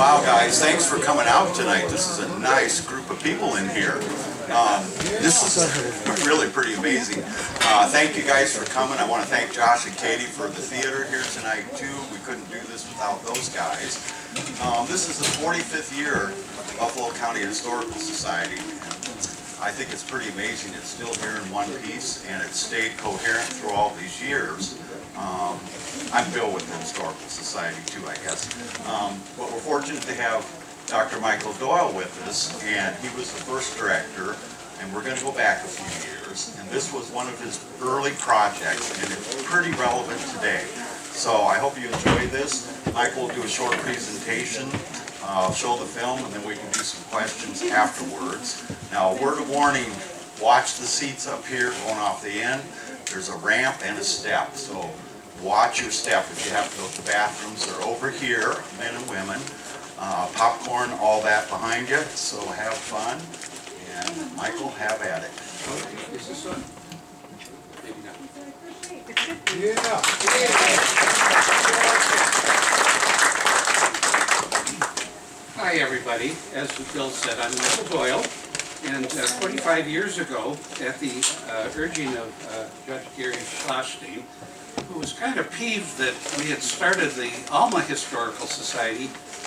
Wow, guys, thanks for coming out tonight. This is a nice group of people in here. This is really pretty amazing. Thank you guys for coming. I want to thank Josh and Katie for the theater here tonight, too. We couldn't do this without those guys. This is the 45th year of the Buffalo County Historical Society. I think it's pretty amazing. It's still here in one piece, and it's stayed coherent through all these years. I'm Bill with the Historical Society too, I guess. But we're fortunate to have Dr. Michael Doyle with us, and he was the first director, and we're going to go back a few years. And this was one of his early projects, and it's pretty relevant today. So I hope you enjoy this. Michael will do a short presentation, show the film, and then we can do some questions afterwards. Now, a word of warning, watch the seats up here going off the end. There's a ramp and a step, so watch your step. If you have to go to the bathrooms, they're over here, men and women. Popcorn, all that behind you, so have fun. And Michael, have at it. Is this on? Maybe not. Yeah. Hi, everybody. As Bill said, I'm Michael Doyle. And 25 years ago, at the urging of Judge Gary Schlossstein, who was kind of peeved that we had started the Alma Historical Society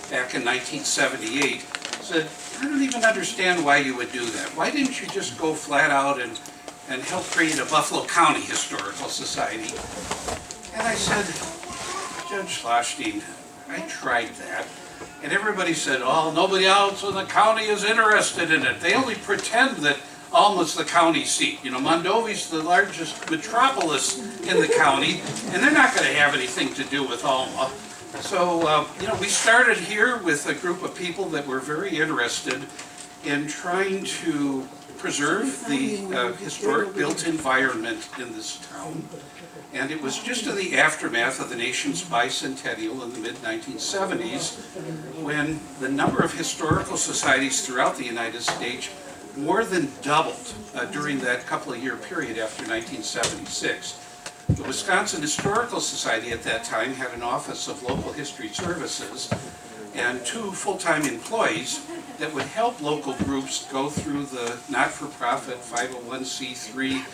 back in 1978, said, I don't even understand why you would do that. Why didn't you just go flat out and help create a Buffalo County Historical Society? And I said, Judge Schlossstein, I tried that. And everybody said, oh, nobody else in the county is interested in it. They only pretend that Alma's the county seat. You know, Mondovi's the largest metropolis in the county, and they're not going to have anything to do with Alma. So, you know, we started here with a group of people that were very interested in trying to preserve the historic built environment in this town. And it was just in the aftermath of the nation's bicentennial in the mid-1970s when the number of historical societies throughout the United States more than doubled during that couple of year period after 1976. The Wisconsin Historical Society at that time had an Office of Local History Services and 2 full-time employees that would help local groups go through the not-for-profit 501c3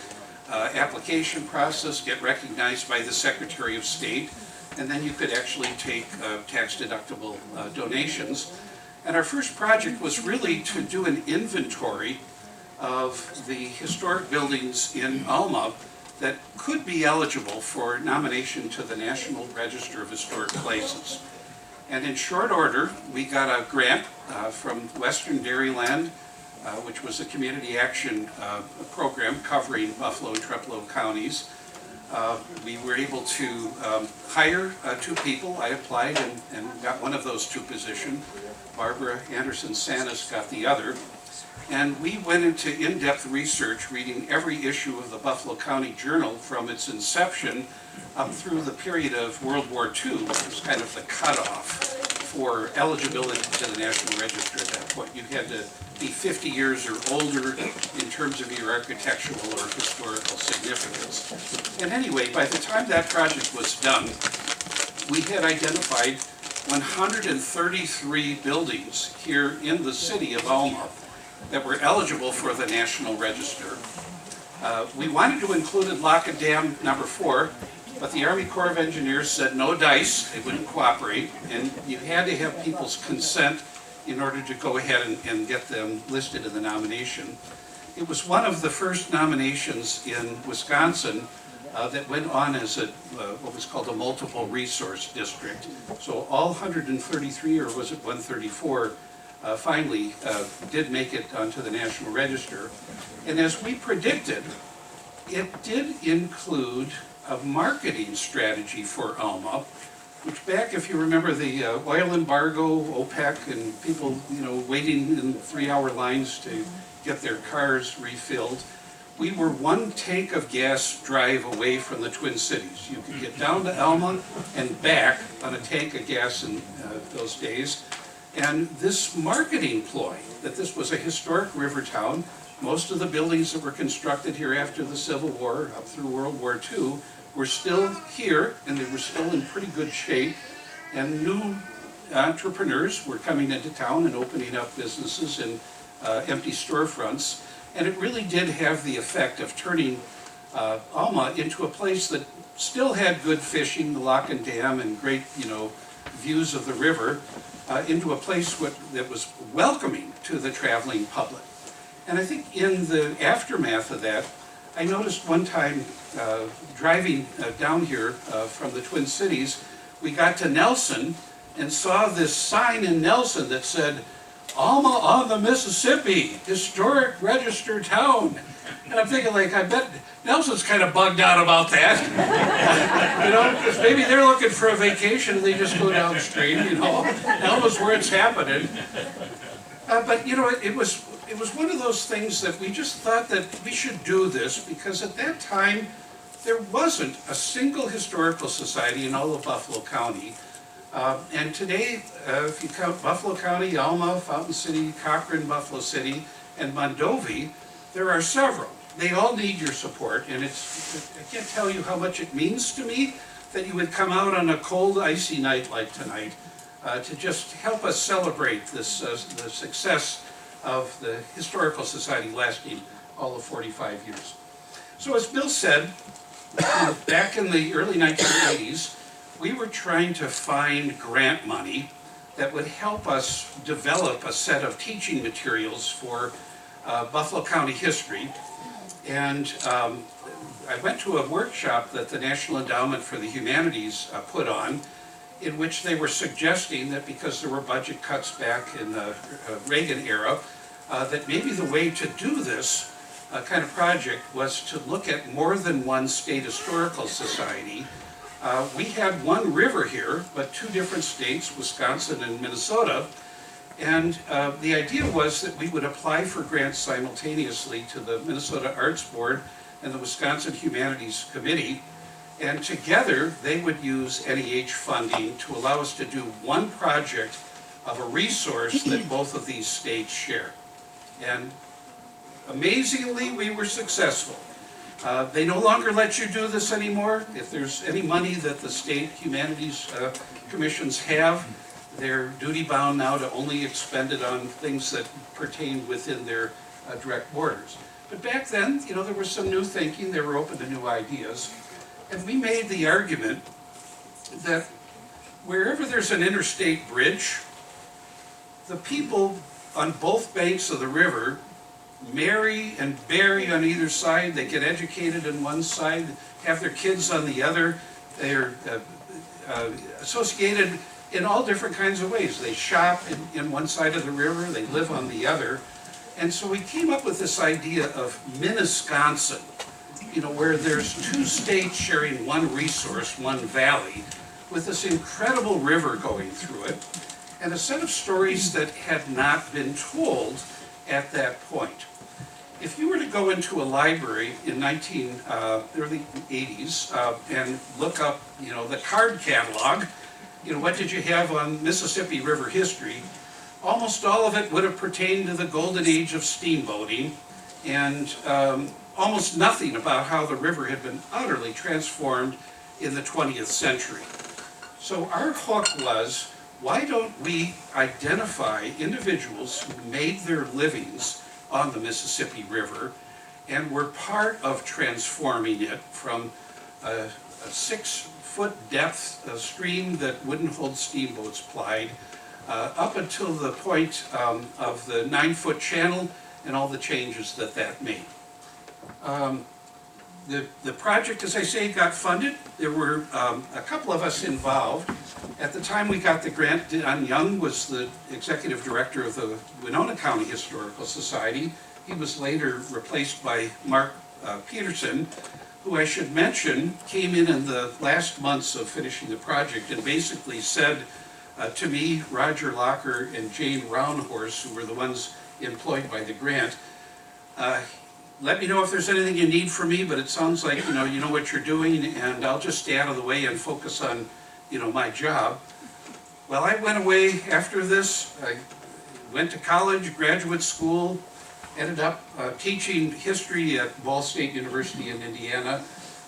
application process, get recognized by the Secretary of State, and then you could actually take tax-deductible donations. And our first project was really to do an inventory of the historic buildings in Alma that could be eligible for nomination to the National Register of Historic Places. And in short order, we got a grant from Western Dairyland, which was a community action program covering Buffalo and Trempealeau counties. We were able to hire 2 people. I applied and got one of those 2 positions. Barbara Anderson-Sanis got the other. And we went into in-depth research, reading every issue of the Buffalo County Journal from its inception up through the period of World War II, which was kind of the cutoff for eligibility to the National Register at that point. You had to be 50 years or older in terms of your architectural or historical significance. And anyway, by the time that project was done, we had identified 133 buildings here in the city of Alma that were eligible for the National Register. We wanted to include Lock Dam number 4, but the Army Corps of Engineers said no dice, they wouldn't cooperate, and you had to have people's consent in order to go ahead and get them listed in the nomination. It was one of the first nominations in Wisconsin that went on as what was called a multiple resource district. So all 133, or was it 134, finally did make it onto the National Register. And as we predicted, it did include a marketing strategy for Alma, which back, if you remember the oil embargo, OPEC, and people, you know, waiting in 3-hour lines to get their cars refilled, we were 1 tank of gas drive away from the Twin Cities. You could get down to Alma and back on a tank of gas in those days. And this marketing ploy, that this was a historic river town, most of the buildings that were constructed here after the Civil War, up through World War II, were still here, and they were still in pretty good shape. And new entrepreneurs were coming into town and opening up businesses and empty storefronts. And it really did have the effect of turning Alma into a place that still had good fishing, the lock and dam, and great, views of the river, into a place that was welcoming to the traveling public. And I think in the aftermath of that, I noticed one time driving down here from the Twin Cities, we got to Nelson and saw this sign in Nelson that said, Alma on the Mississippi, historic registered town. And I'm thinking, like, I bet Nelson's kind of bugged out about that. Because maybe they're looking for a vacation and they just go downstream, Alma's where it's happening. But it was one of those things that we just thought that we should do this, because at that time, there wasn't a single historical society in all of Buffalo County. And today, if you count Buffalo County, Alma, Fountain City, Cochran, Buffalo City, and Mondovi, there are several. They all need your support, and I can't tell you how much it means to me that you would come out on a cold, icy night like tonight to just help us celebrate this, the success of the Historical Society lasting all of 45 years. So as Bill said, back in the early 1980s, we were trying to find grant money that would help us develop a set of teaching materials for Buffalo County history. And I went to a workshop that the National Endowment for the Humanities put on, in which they were suggesting that because there were budget cuts back in the Reagan era, that maybe the way to do this kind of project was to look at more than one state historical society. We had one river here, but two different states, Wisconsin and Minnesota, and the idea was that we would apply for grants simultaneously to the Minnesota Arts Board and the Wisconsin Humanities Committee, and together they would use NEH funding to allow us to do one project of a resource that both of these states share. And amazingly, we were successful. They no longer let you do this anymore. If there's any money that the state humanities commissions have, they're duty-bound now to only expend it on things that pertain within their direct borders. But back then, there was some new thinking. They were open to new ideas. And we made the argument that wherever there's an interstate bridge, the people on both banks of the river marry and bury on either side. They get educated on one side, have their kids on the other. They're associated in all different kinds of ways. They shop in one side of the river, they live on the other. And so we came up with this idea of Minnesconsin, where there's two states sharing one resource, one valley, with this incredible river going through it, and a set of stories that had not been told at that point. If you were to go into a library in early 80s and look up, the card catalog, what did you have on Mississippi River history? Almost all of it would have pertained to the golden age of steamboating, and almost nothing about how the river had been utterly transformed in the 20th century. So our hook was, why don't we identify individuals who made their livings on the Mississippi River and were part of transforming it from a 6-foot depth stream that wouldn't hold steamboats plied up until the point of the 9-foot channel and all the changes that made. The project, as I say, got funded. There were a couple of us involved. At the time we got the grant, Don Young was the executive director of the Winona County Historical Society. He was later replaced by Mark Peterson, who I should mention came in the last months of finishing the project and basically said to me, Roger Locker, and Jane Roundhorse, who were the ones employed by the grant, let me know if there's anything you need from me, but it sounds like you know what you're doing, and I'll just stay out of the way and focus on my job. Well, I went away after this. I went to college, graduate school, ended up teaching history at Ball State University in Indiana,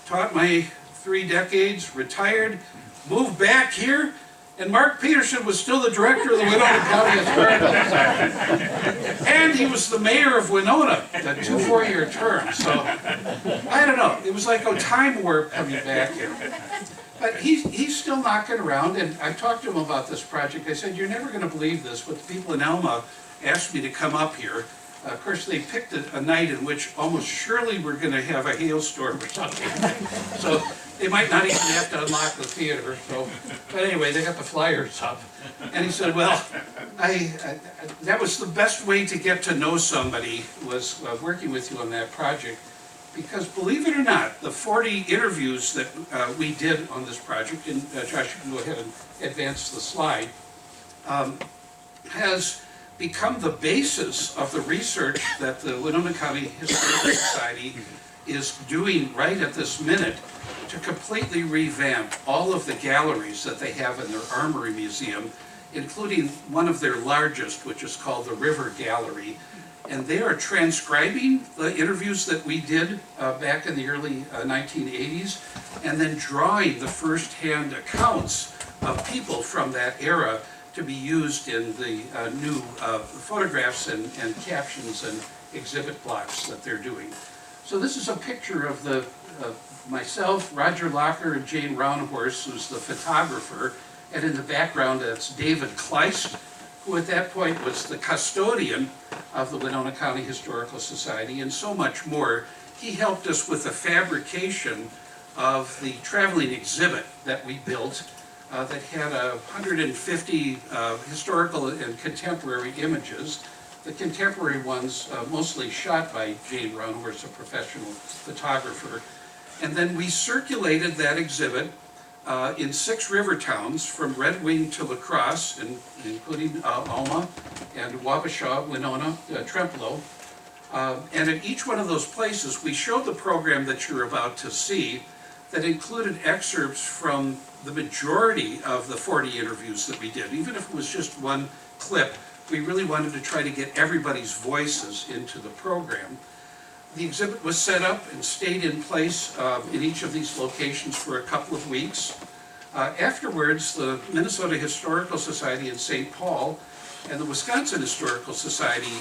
taught my 3 decades, retired, moved back here, And Mark Peterson was still the director of the Winona County Historical Society. And he was the mayor of Winona, that 2 4-year terms. So, I don't know, it was like a time warp coming back here. But he's still knocking around, and I talked to him about this project. I said, you're never going to believe this, but the people in Alma asked me to come up here. Of course, they picked a night in which almost surely we're going to have a hailstorm or something. So they might not even have to unlock the theater. So, but anyway, they got the flyers up. And he said, well, that was the best way to get to know somebody, was working with you on that project. Because believe it or not, the 40 interviews that we did on this project, and Josh, you can go ahead and advance the slide, has become the basis of the research that the Winona County Historical Society is doing right at this minute to completely revamp all of the galleries that they have in their Armory Museum, including one of their largest, which is called the River Gallery. And they are transcribing the interviews that we did back in the early 1980s, and then drawing the first-hand accounts of people from that era to be used in the new photographs and captions and exhibit blocks that they're doing. So this is a picture of myself, Roger Locker, and Jane Roundhorse, who's the photographer, and in the background that's David Kleist, who at that point was the custodian of the Winona County Historical Society, and so much more. He helped us with the fabrication of the traveling exhibit that we built that had 150 historical and contemporary images. The contemporary ones mostly shot by Jane Roundhorse, a professional photographer. And then we circulated that exhibit in 6 river towns, from Red Wing to La Crosse, including Alma and Wabasha, Winona, Trempealeau. And at each one of those places, we showed the program that you're about to see that included excerpts from the majority of the 40 interviews that we did. Even if it was just one clip, we really wanted to try to get everybody's voices into the program. The exhibit was set up and stayed in place in each of these locations for a couple of weeks. Afterwards, the Minnesota Historical Society in St. Paul and the Wisconsin Historical Society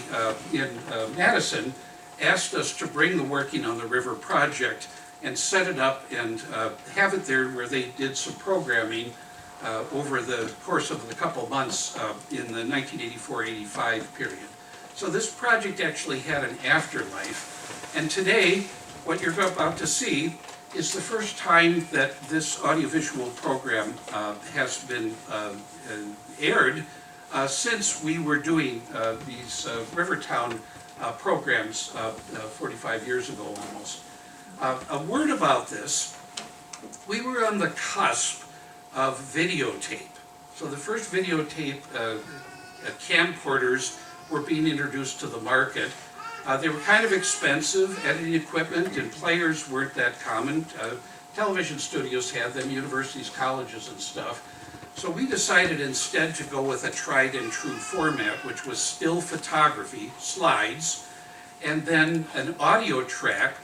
in Madison asked us to bring the Working on the River project and set it up and have it there, where they did some programming over the course of the couple months in the 1984-85 period. So this project actually had an afterlife. And today, what you're about to see is the first time that this audiovisual program has been aired since we were doing these Rivertown programs 45 years ago almost. A word about this: we were on the cusp of videotape. So the first videotape camcorders were being introduced to the market. They were kind of expensive, editing equipment, and players weren't that common. Television studios had them, universities, colleges, and stuff. So we decided instead to go with a tried and true format, which was still photography, slides, and then an audio track.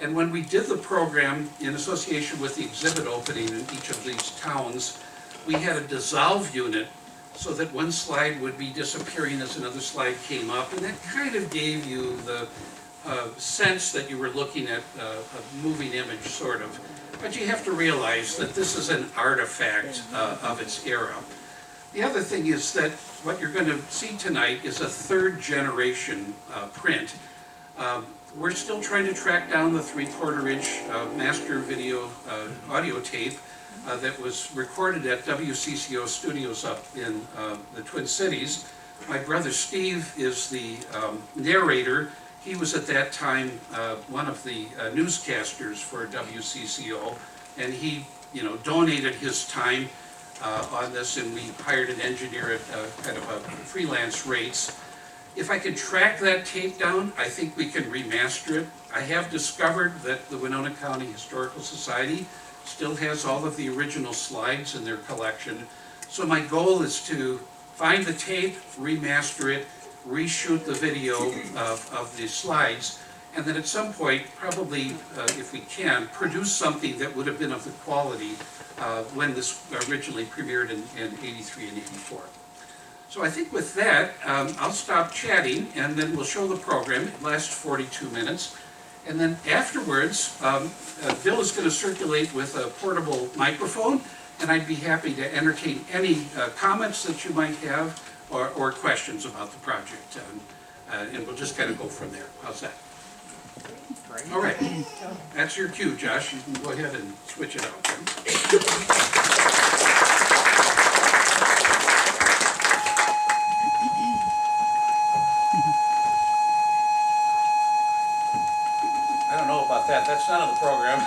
And when we did the program in association with the exhibit opening in each of these towns, we had a dissolve unit so that one slide would be disappearing as another slide came up, and that kind of gave you the sense that you were looking at a moving image, sort of. But you have to realize that this is an artifact of its era. The other thing is that what you're going to see tonight is a 3rd generation print. We're still trying to track down the 3/4 inch master video audio tape that was recorded at WCCO Studios up in the Twin Cities. My brother Steve is the narrator. He was at that time one of the newscasters for WCCO, and he, donated his time on this, and we hired an engineer at kind of a freelance rates. If I can track that tape down, I think we can remaster it. I have discovered that the Winona County Historical Society still has all of the original slides in their collection. So my goal is to find the tape, remaster it, reshoot the video of the slides, and then at some point, probably, if we can, produce something that would have been of the quality when this originally premiered in 83 and 84. So I think with that, I'll stop chatting, and then we'll show the program. It lasts 42 minutes. And then afterwards, Bill is going to circulate with a portable microphone, and I'd be happy to entertain any comments that you might have or questions about the project. And we'll just kind of go from there. How's that? All right. That's your cue, Josh. You can go ahead and switch it out. I don't know about that. That's none of the program.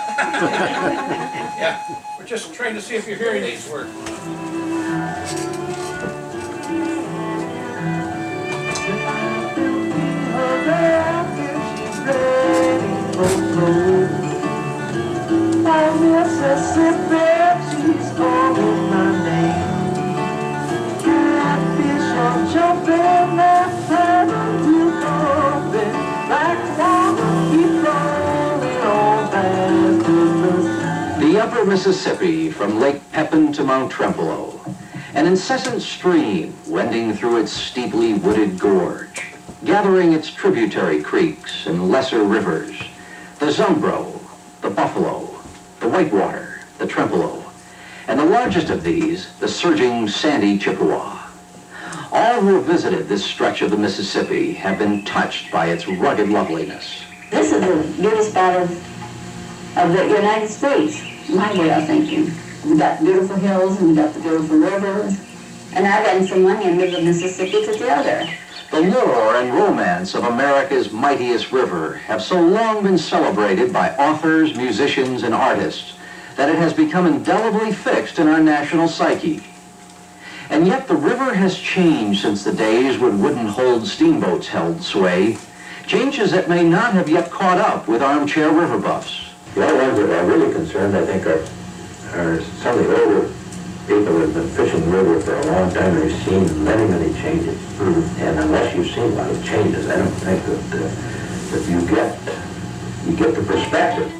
Yeah, we're just trying to see if your hearing aids work. Mississippi, she's calling my name. Catfish are jumping, that paddle keep open. Like water keep rolling on past The upper Mississippi from Lake Pepin to Mount Trempealeau, an incessant stream wending through its steeply wooded gorge, gathering its tributary creeks and lesser rivers, the Zumbro, the Buffalo, the Whitewater, the Trempealeau, and the largest of these, the surging sandy Chippewa. All who have visited this stretch of the Mississippi have been touched by its rugged loveliness. This is the beauty spot of the United States, my way of thinking. We got beautiful hills and we got the beautiful rivers. And I got some money and lived in Mississippi to the other. The lore and romance of America's mightiest river have so long been celebrated by authors, musicians, and artists that it has become indelibly fixed in our national psyche. And yet the river has changed since the days when wooden-hulled steamboats held sway, changes that may not have yet caught up with armchair river buffs. The only ones that are really concerned, I think, are some of the older people who have been fishing the river for a long time. They've seen many, many changes. And unless you've seen a lot of changes, I don't think that you get the perspective.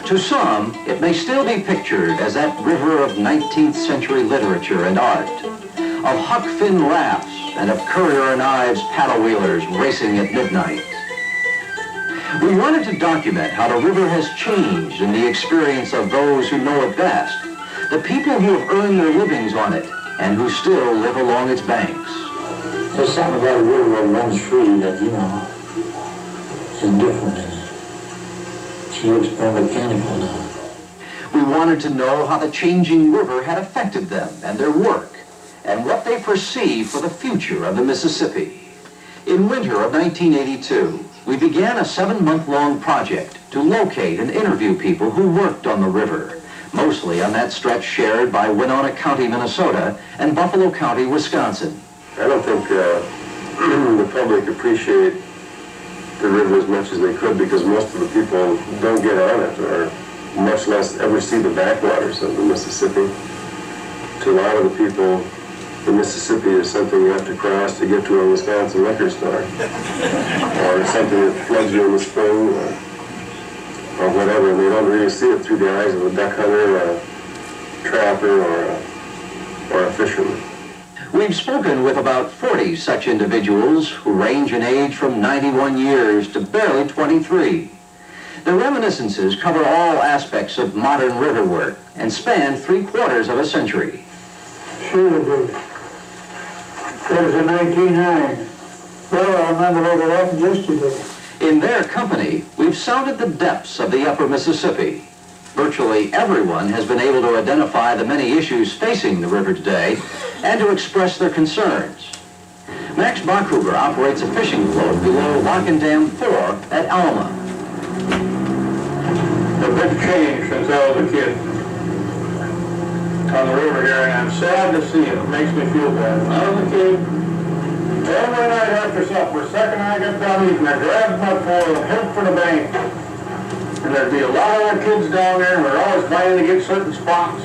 To some, it may still be pictured as that river of 19th century literature and art, of Huck Finn rafts and of Currier and Ives paddle wheelers racing at midnight. We wanted to document how the river has changed in the experience of those who know it best, the people who have earned their livings on it and who still live along its banks. There's something about a river that runs free that, you know, is different. She looks more mechanical now. We wanted to know how the changing river had affected them and their work, and what they perceive for the future of the Mississippi. In winter of 1982, we began a 7-month-long project to locate and interview people who worked on the river, mostly on that stretch shared by Winona County, Minnesota, and Buffalo County, Wisconsin. I don't think the public appreciate the river as much as they could because most of the people don't get on it or much less ever see the backwaters of the Mississippi. To a lot of the people, the Mississippi is something you have to cross to get to a Wisconsin liquor store or something that floods you in the spring or whatever, and they don't really see it through the eyes of a duck hunter or a trapper or a fisherman. We've spoken with about 40 such individuals who range in age from 91 years to barely 23. Their reminiscences cover all aspects of modern river work and span 3/4 of a century. Sure they do. That was in 1909. Well, I remember what it happened yesterday. In their company, we've sounded the depths of the upper Mississippi. Virtually everyone has been able to identify the many issues facing the river today and to express their concerns. Max Bachhuber operates a fishing float below Lock and Dam 4 at Alma. A big change since I was a kid on the river here, and I'm sad to see it. It makes me feel bad. When I was a kid, every night after supper, second I got done eating, I grabbed my pole and head for the bank. And there'd be a lot of other kids down there, and we're always fighting to get certain spots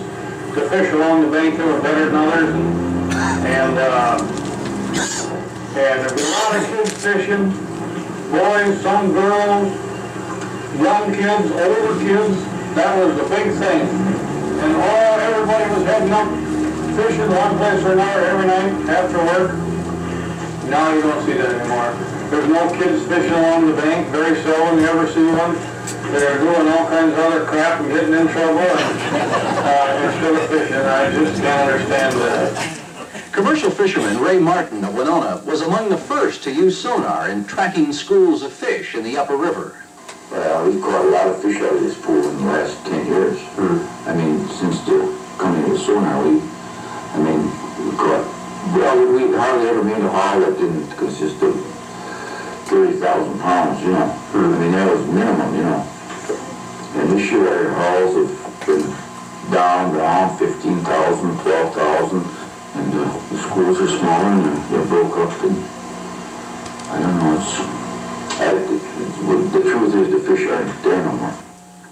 to fish along the bank that were better than others. And there'd be a lot of kids fishing, boys, some girls, young kids, older kids, that was the big thing. And everybody was heading up fishing one place or another every night after work. Now you don't see that anymore. There's no kids fishing along the bank, very seldom you ever see one. They're doing all kinds of other crap and getting in trouble instead of fishing. I just can't understand that. Commercial fisherman Ray Martin of Winona was among the first to use sonar in tracking schools of fish in the upper river. Well, we've caught a lot of fish out of this pool in the last 10 years. I mean, since the coming of sonar, we caught, well, we hardly ever made a haul that didn't consist of 30,000 pounds, you know. I mean, that was minimum, you know. And this year our hauls have been down, 15,000, 12,000. And the schools are smaller and they're broke up, and I don't know, the truth is the fish aren't there no more.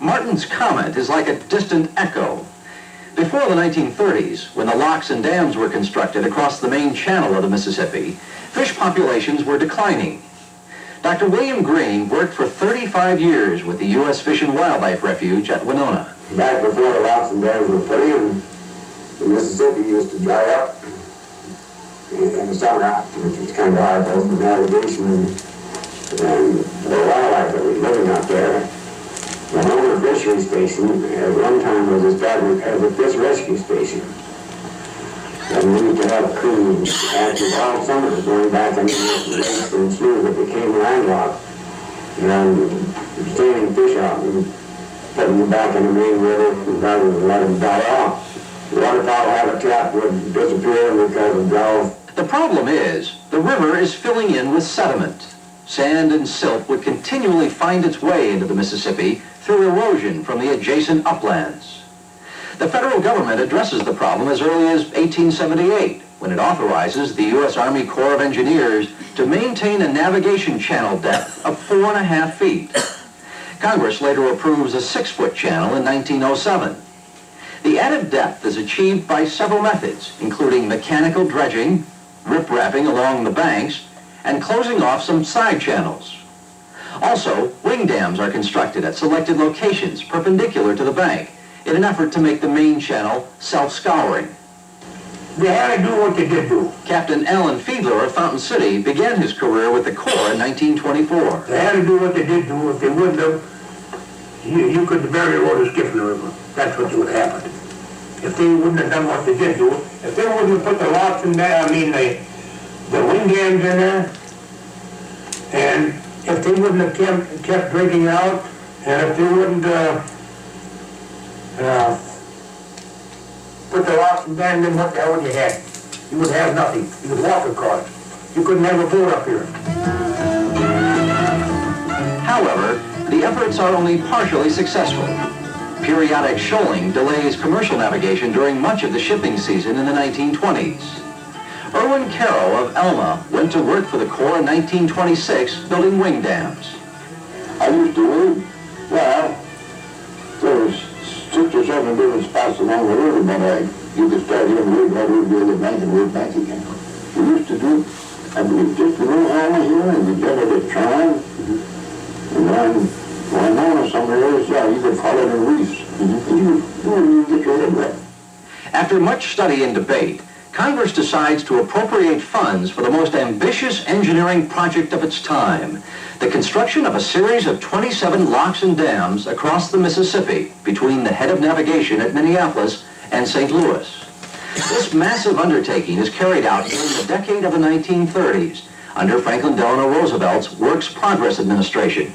Martin's comment is like a distant echo. Before the 1930s, when the locks and dams were constructed across the main channel of the Mississippi, fish populations were declining. Dr. William Green worked for 35 years with the U.S. Fish and Wildlife Refuge at Winona. Back before the locks and dams were put in, the Mississippi used to dry up in the summer, which was kind of hard both for navigation and the wildlife that was living out there. The Winona Fishery Station at one time was established as a fish rescue station. And we used to have crews active all summer going back into the lakes and sloughs that became landlocked and staining fish out and putting them back in the main river rather than let them die off. The waterfowl habitat would disappear because of drought. The problem is, the river is filling in with sediment. Sand and silt would continually find its way into the Mississippi through erosion from the adjacent uplands. The federal government addresses the problem as early as 1878, when it authorizes the U.S. Army Corps of Engineers to maintain a navigation channel depth of 4.5 feet. Congress later approves a 6-foot channel in 1907. The added depth is achieved by several methods, including mechanical dredging, rip-rapping along the banks, and closing off some side channels. Also, wing dams are constructed at selected locations perpendicular to the bank in an effort to make the main channel self-scouring. They had to do what they did do. Captain Allen Fiedler of Fountain City began his career with the Corps in 1924. They had to do what they did do. If they wouldn't have, you could very well have skipped the river. That's what would have happened. If they wouldn't have done what they did do, if they wouldn't have put the locks in there, the wing dams in there, and if they wouldn't have kept drinking out, and if they wouldn't put the locks and dams in, what the hell would you have? You would have nothing. You would walk across. You couldn't have a boat up here. However, the efforts are only partially successful. Periodic shoaling delays commercial navigation during much of the shipping season in the 1920s. Irwin Carroll of Elma went to work for the Corps in 1926 building wing dams. I used to wade. Well, there was 6 or 7 different spots along the river, but you could start here and wade right over the other bank and wade back again. We used to do, I believe, just a little Alma here and we get it at Tryon. And then Winona, somewhere else, you could follow the reefs. And you get your head wet. After much study and debate, Congress decides to appropriate funds for the most ambitious engineering project of its time, the construction of a series of 27 locks and dams across the Mississippi between the head of navigation at Minneapolis and St. Louis. This massive undertaking is carried out during the decade of the 1930s under Franklin Delano Roosevelt's Works Progress Administration.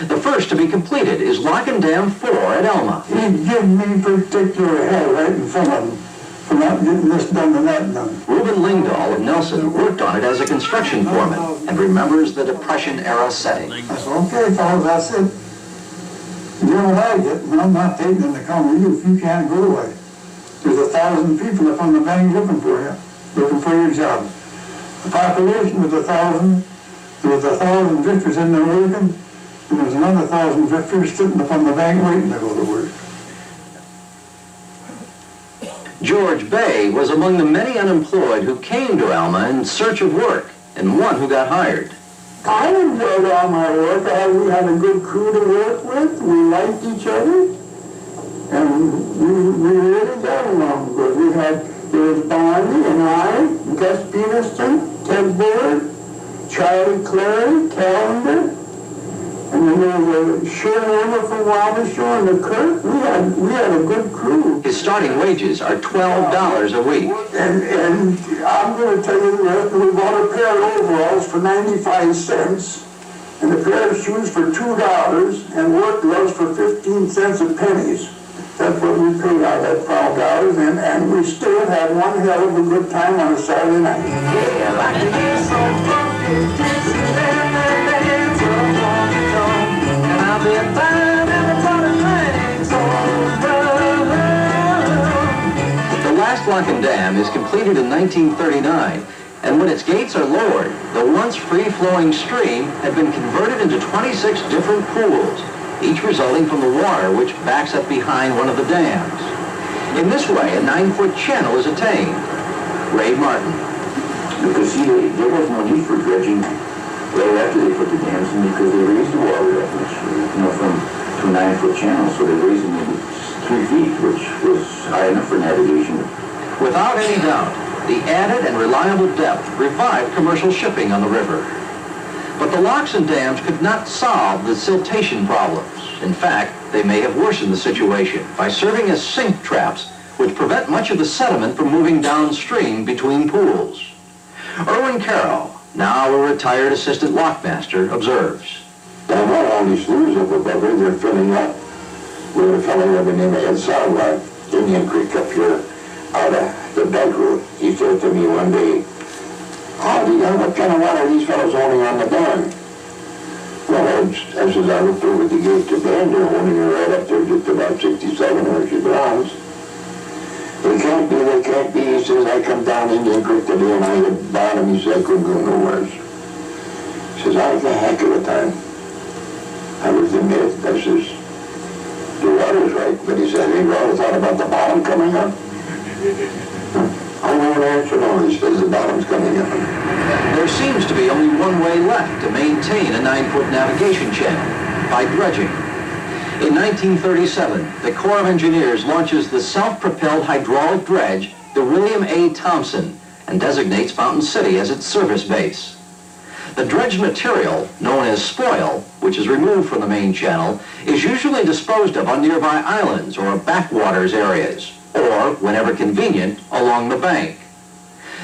The first to be completed is Lock and Dam 4 at Elma. He'd give me particular hell right in front of him for not getting this done and that done. Reuben Lingdahl of Nelson worked on it as a construction foreman and remembers the Depression-era setting. I said, okay, fellas, that's it. You don't like it, and I'm not taking it to come with you if you can't go away. There's 1,000 people up on the bank looking for you, looking for your job. The population was 1,000. There was 1,000 drifters in there working, and there was another 1,000 drifters sitting up on the bank waiting to go to work. George Bay was among the many unemployed who came to Alma in search of work, and one who got hired. I enjoyed all my work. We had a good crew to work with. We liked each other. And we really got along good. There was Barney and I, Gus Peterson, Ted Bullard, Charlie Clary, Callender, and then there was a Sherhammer from Wabasha and the Kirk. We had a good crew. His starting wages are $12 a week. And I'm going to tell you the rest. We bought a pair of overalls for 95 cents, and a pair of shoes for $2, and work gloves for 15 cents a pennies. That's what we paid out, that $12, and we still had one hell of a good time on a Saturday night. Yeah, I like to hear some funky Dixieland and dance along the tongue. And I'll be fine everybody thinks over. The last lock and dam is completed in 1939, and when its gates are lowered, the once free-flowing stream had been converted into 26 different pools, each resulting from the water which backs up behind one of the dams. In this way, a 9-foot channel is attained. Ray Martin. Because see, there was no need for dredging right after they put the dams in, because they raised the water that much, from a 9-foot channel, so they raised it maybe 3 feet, which was high enough for navigation. Without any doubt, the added and reliable depth revived commercial shipping on the river. But the locks and dams could not solve the siltation problems. In fact, they may have worsened the situation by serving as sink traps, which prevent much of the sediment from moving downstream between pools. Erwin Carroll, now a retired assistant lockmaster, observes. Down on all these sloughs up above here, they're filling up. We had a fellow by the name of Ed Soundline, Indian Creek up here, out of the belt route. He said to me one day, what kind of water are these fellows owning on the dam? Well, I said, I looked over at the gate to Bend, they're owning her right up there just about 67 where she belongs. They can't be, he says, I come down Indian Creek today and I hit bottom, he said, I couldn't go nowhere. He says, I had a heck of a time. I was in there, I says, the water's right, but he said, have you ever thought about the bottom coming up? I won't answer no, he says the bottom's coming up. There seems to be only one way left to maintain a 9-foot navigation channel, by dredging. In 1937, the Corps of Engineers launches the self-propelled hydraulic dredge, the William A. Thompson, and designates Fountain City as its service base. The dredged material, known as spoil, which is removed from the main channel, is usually disposed of on nearby islands or backwaters areas, or, whenever convenient, along the bank.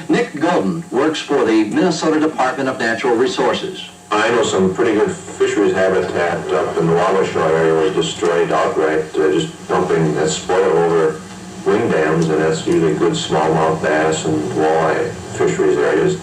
Nick Golden works for the Minnesota Department of Natural Resources. I know some pretty good fisheries habitat up in the Wabasha area was destroyed outright, just dumping that spoil over wing dams, and that's usually good smallmouth bass and walleye fisheries areas.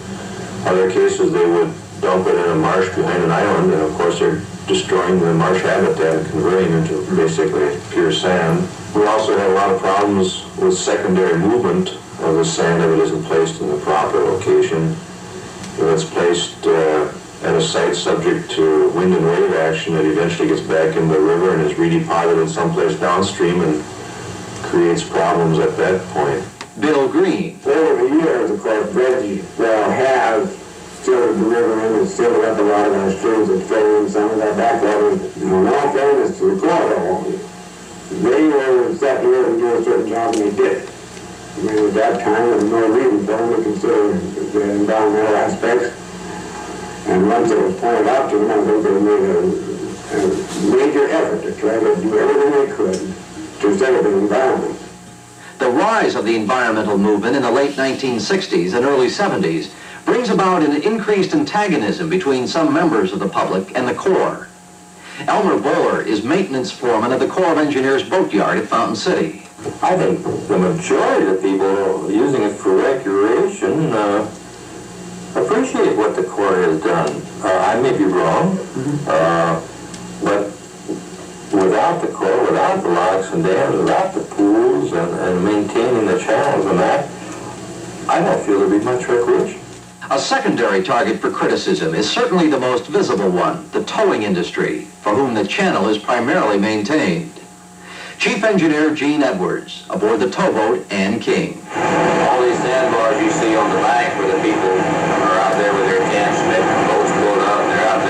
Other cases, they would dump it in a marsh behind an island, and of course they're destroying the marsh habitat and converting it into basically pure sand. We also have a lot of problems with secondary movement of the sand if it isn't placed in the proper location. If it's placed at a site subject to wind and wave action, it eventually gets back into the river and is redeposited someplace downstream and creates problems at that point. Bill Green. Over the years, of course, dredging has filled the river in and filled up a lot of our streams and filled in some of that backwater. In all fairness to the Corps, they were set here to do a certain job and they did it. I mean, at that time, there was no reason for them to consider the environmental aspects. And once it was pointed out to them, I think they made a major effort to try to do everything they could to save the environment. The rise of the environmental movement in the late 1960s and early 70s brings about an increased antagonism between some members of the public and the Corps. Elmer Bowler is maintenance foreman of the Corps of Engineers boatyard at Fountain City. I think the majority of the people using it for recreation appreciate what the Corps has done. I may be wrong, but without the Corps, without the locks and dams, without the pools and maintaining the channels and that, I don't feel there'd be much recreation. A secondary target for criticism is certainly the most visible one, the towing industry, for whom the channel is primarily maintained. Chief Engineer Gene Edwards, aboard the towboat Ann King. All these sandbars you see on the bank where the people are out there with their cans, making boats float out and they're out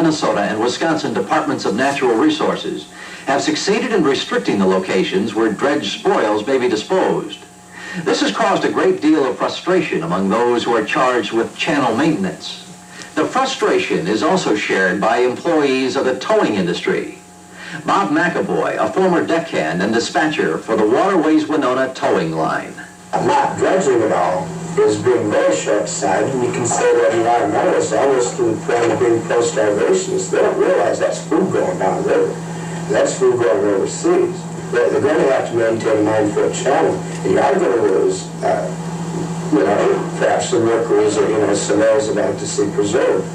Minnesota, and Wisconsin Departments of Natural Resources have succeeded in restricting the locations where dredged spoils may be disposed. This has caused a great deal of frustration among those who are charged with channel maintenance. The frustration is also shared by employees of the towing industry. Bob McAvoy, a former deckhand and dispatcher for the Waterways Winona towing line. Not dredging at all is being very short-sighted, and you can say that environmentalists almost to the point of being pro-starvationists. They don't realize that's food going down the river. That's food going overseas. They're going to have to maintain a 9-foot channel, and you are going to lose, perhaps some mercuries or, some areas about to see preserved.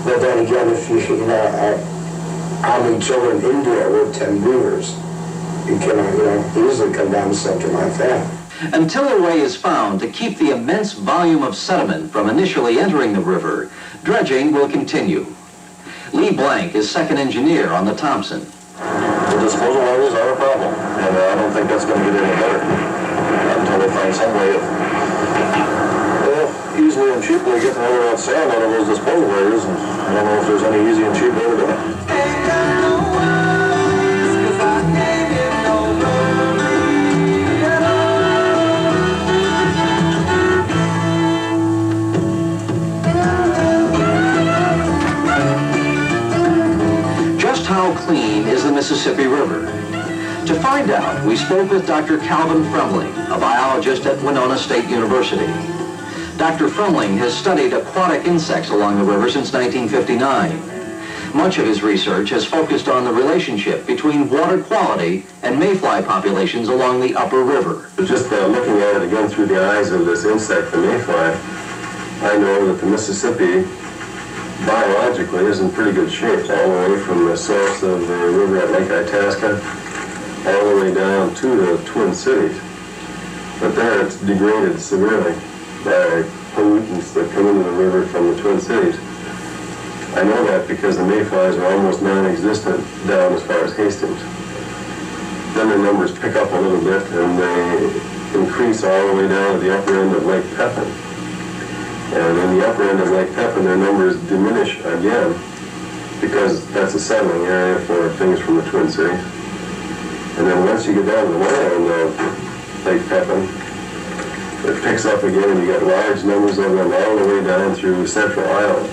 But then again, if how many children in India with 10 beavers, you can, easily come down to something like that. Until a way is found to keep the immense volume of sediment from initially entering the river, dredging will continue. Lee Blank is second engineer on the Thompson. The disposal areas are a problem, and I don't think that's going to get any better until they find some way of easily and cheaply getting all that sand out of those disposal areas, and I don't know if there's any easy and cheap way to do it. Just how clean is the Mississippi River? To find out, we spoke with Dr. Calvin Fremling, a biologist at Winona State University. Dr. Fremling has studied aquatic insects along the river since 1959. Much of his research has focused on the relationship between water quality and mayfly populations along the upper river. Just looking at it again through the eyes of this insect, the mayfly, I know that the Mississippi biologically is in pretty good shape, all the way from the source of the river at Lake Itasca all the way down to the Twin Cities. But there it's degraded severely by pollutants that come into the river from the Twin Cities. I know that because the mayflies are almost non-existent down as far as Hastings. Then their numbers pick up a little bit and they increase all the way down to the upper end of Lake Pepin. And in the upper end of Lake Pepin, their numbers diminish again because that's a settling area for things from the Twin Cities. And then once you get down to the lower end of Lake Pepin, it picks up again and you get large numbers of them all the way down through Central Island.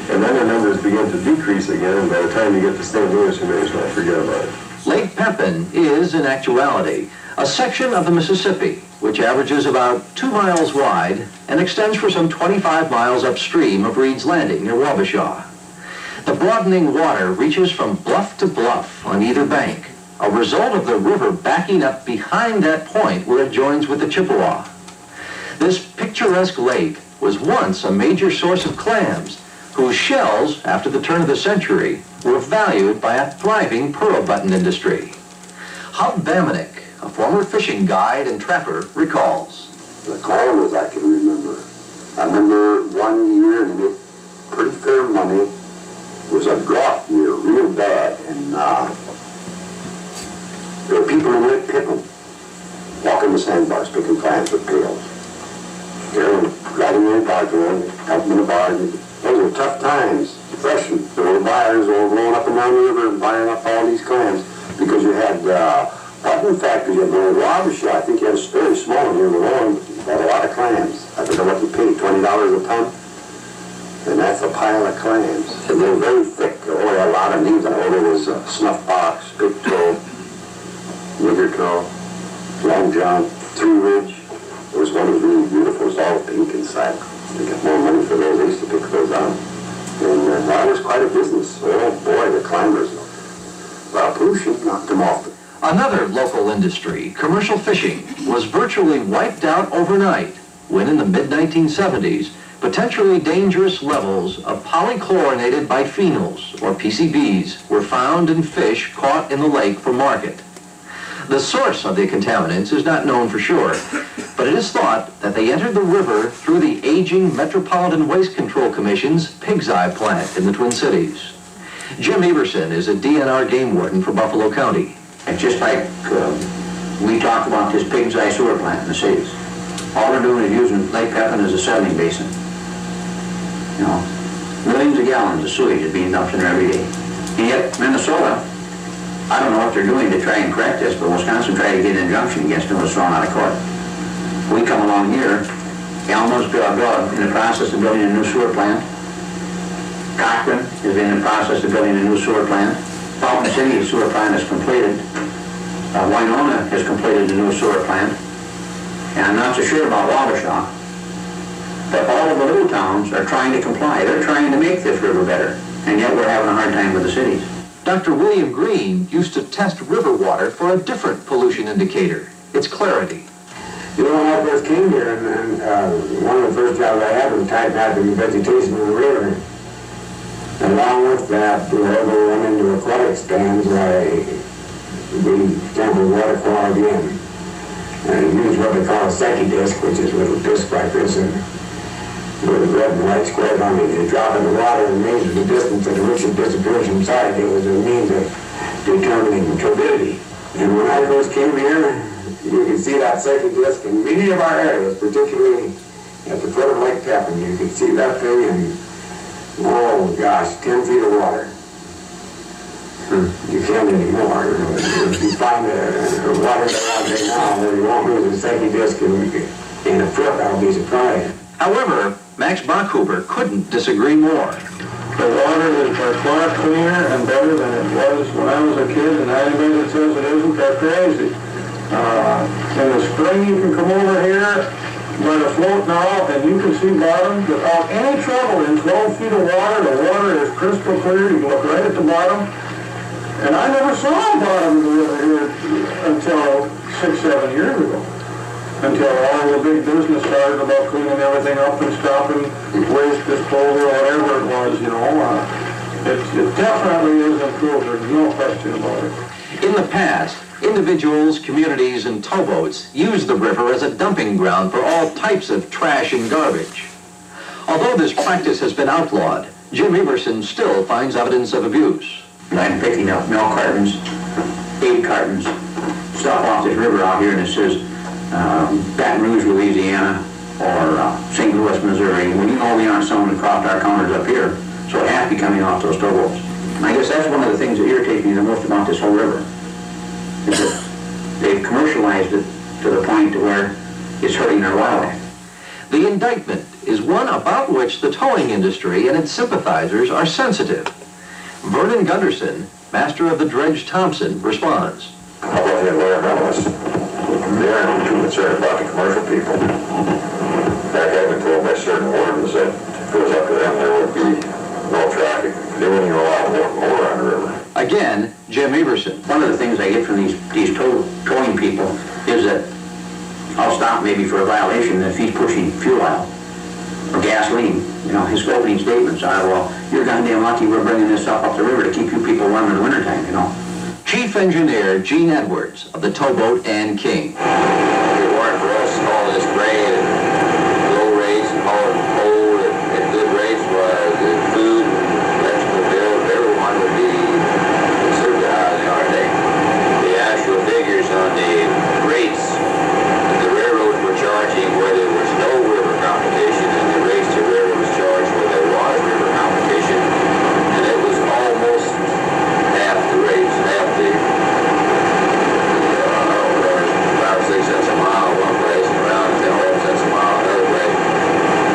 And then the numbers begin to decrease again, and by the time you get to St. Louis, you may as well forget about it. Lake Pepin is, in actuality, a section of the Mississippi which averages about 2 miles wide and extends for some 25 miles upstream of Reed's Landing near Wabasha. The broadening water reaches from bluff to bluff on either bank, a result of the river backing up behind that point where it joins with the Chippewa. This picturesque lake was once a major source of clams, whose shells, after the turn of the century, were valued by a thriving pearl button industry. Hub Bamanek, a former fishing guide and trapper, recalls. The clams I can remember. I remember one year and made pretty fair money. It was a drought year, real bad, and there were people who went picking, walking the sandbars, picking clams with pails. They're driving in a barge around, helping in a barge. Those were tough times, depression. There were buyers who were blowing up and down the river and buying up all these clams because you had button factories. You had the Wabasha. I think you had a very small here in the Warren, but you had a lot of clams. I forget what you paid, $20 a ton. And that's a pile of clams. And they were very thick. Oh, they had a lot of names. I know there was snuff box, big toe, nigger toe, long john, three ridge. There was one that was really beautiful. It was all pink inside. They got more money for those. They used to pick those out. And that was quite a business. Oh boy, the climbers. Pollution knocked them off. Another local industry, commercial fishing, was virtually wiped out overnight when in the mid-1970s, potentially dangerous levels of polychlorinated biphenyls, or PCBs, were found in fish caught in the lake for market. The source of the contaminants is not known for sure, but it is thought that they entered the river through the aging Metropolitan Waste Control Commission's Pig's Eye plant in the Twin Cities. Jim Everson is a DNR game warden for Buffalo County. It's just like we talked about this Pig's Eye sewer plant in the cities. All they're doing is using Lake Pepin as a settling basin. You know, millions of gallons of sewage is being dumped in there every day. And yet, Minnesota, I don't know what they're doing to try and correct this, but Wisconsin tried to get an injunction against them, was thrown out of court. We come along here, Elmo's in the process of building a new sewer plant. Cochran is in the process of building a new sewer plant. Fountain City sewer plant is completed. Winona has completed a new sewer plant. And I'm not so sure about Wabasha, but all of the little towns are trying to comply. They're trying to make this river better, and yet we're having a hard time with the cities. Dr. William Green used to test river water for a different pollution indicator, its clarity. You know, when I first came here, and one of the first jobs I had was tight mapping vegetation in the river. And along with that, we were able to run into aquatic stands where we sampled water quality and use what they call a Secchi disc, which is a little disc like this, and with red and white squares on it. You drop in the water and measure the distance that the liquid disappears inside. It was a means of determining turbidity. And when I first came here, you could see that Secchi disc in many of our areas, particularly at the foot of Lake Pepin. You could see that thing in, oh gosh, 10 feet of water. You can't anymore. If you find a water out there now where you won't lose a Secchi disc in a foot, I'll be surprised. However, Max Bachhuber couldn't disagree more. The water is by far cleaner and better than it was when I was a kid, and anybody that says it isn't, they're crazy. In the spring, you can come over here by the float now, and you can see bottom without any trouble. In 12 feet of water, the water is crystal clear. You can look right at the bottom. And I never saw the bottom of the river here until 6-7 years ago. Until all the big business started about cleaning everything up and stopping waste disposal, whatever it was, you know. It definitely is improved, there's no question about it. In the past, individuals, communities, and towboats used the river as a dumping ground for all types of trash and garbage. Although this practice has been outlawed, Jim Everson still finds evidence of abuse. I'm picking up milk cartons, 8 cartons, stuff off this river out here, and it says Baton Rouge, Louisiana, or St. Louis, Missouri. When you know we aren't someone who crossed our counters up here, so it has to be coming off those towboats. And I guess that's one of the things that irritates me the most about this whole river, is that they've commercialized it to the point to where it's hurting our wildlife. The indictment is one about which the towing industry and its sympathizers are sensitive. Vernon Gunderson, master of the Dredge Thompson, responds. How about the environmentalists? They aren't too concerned about the commercial people. Heck, I've been told by certain orders that if it was up to them, there would be no traffic. They wouldn't even allow more on the river. Again, Jim Everson. One of the things I get from these towing people is that I'll stop maybe for a violation if he's pushing fuel oil or gasoline. You know, his opening statements are, well, you're goddamn lucky we're bringing this up the river to keep you people warm in the wintertime, you know. Chief Engineer Gene Edwards of the Towboat and King. If it weren't for us, all this rain and low rates and hauling coal and good rates was food and electrical bills, everyone would be considerably higher than they are today. The actual figures on the rates the railroads were charging where there was no river competition, and the rates the railroads charged where there was river competition, and it was almost half the rates, half the 5 or 6 cents a mile one place and around 10 or 11 cents a mile another place.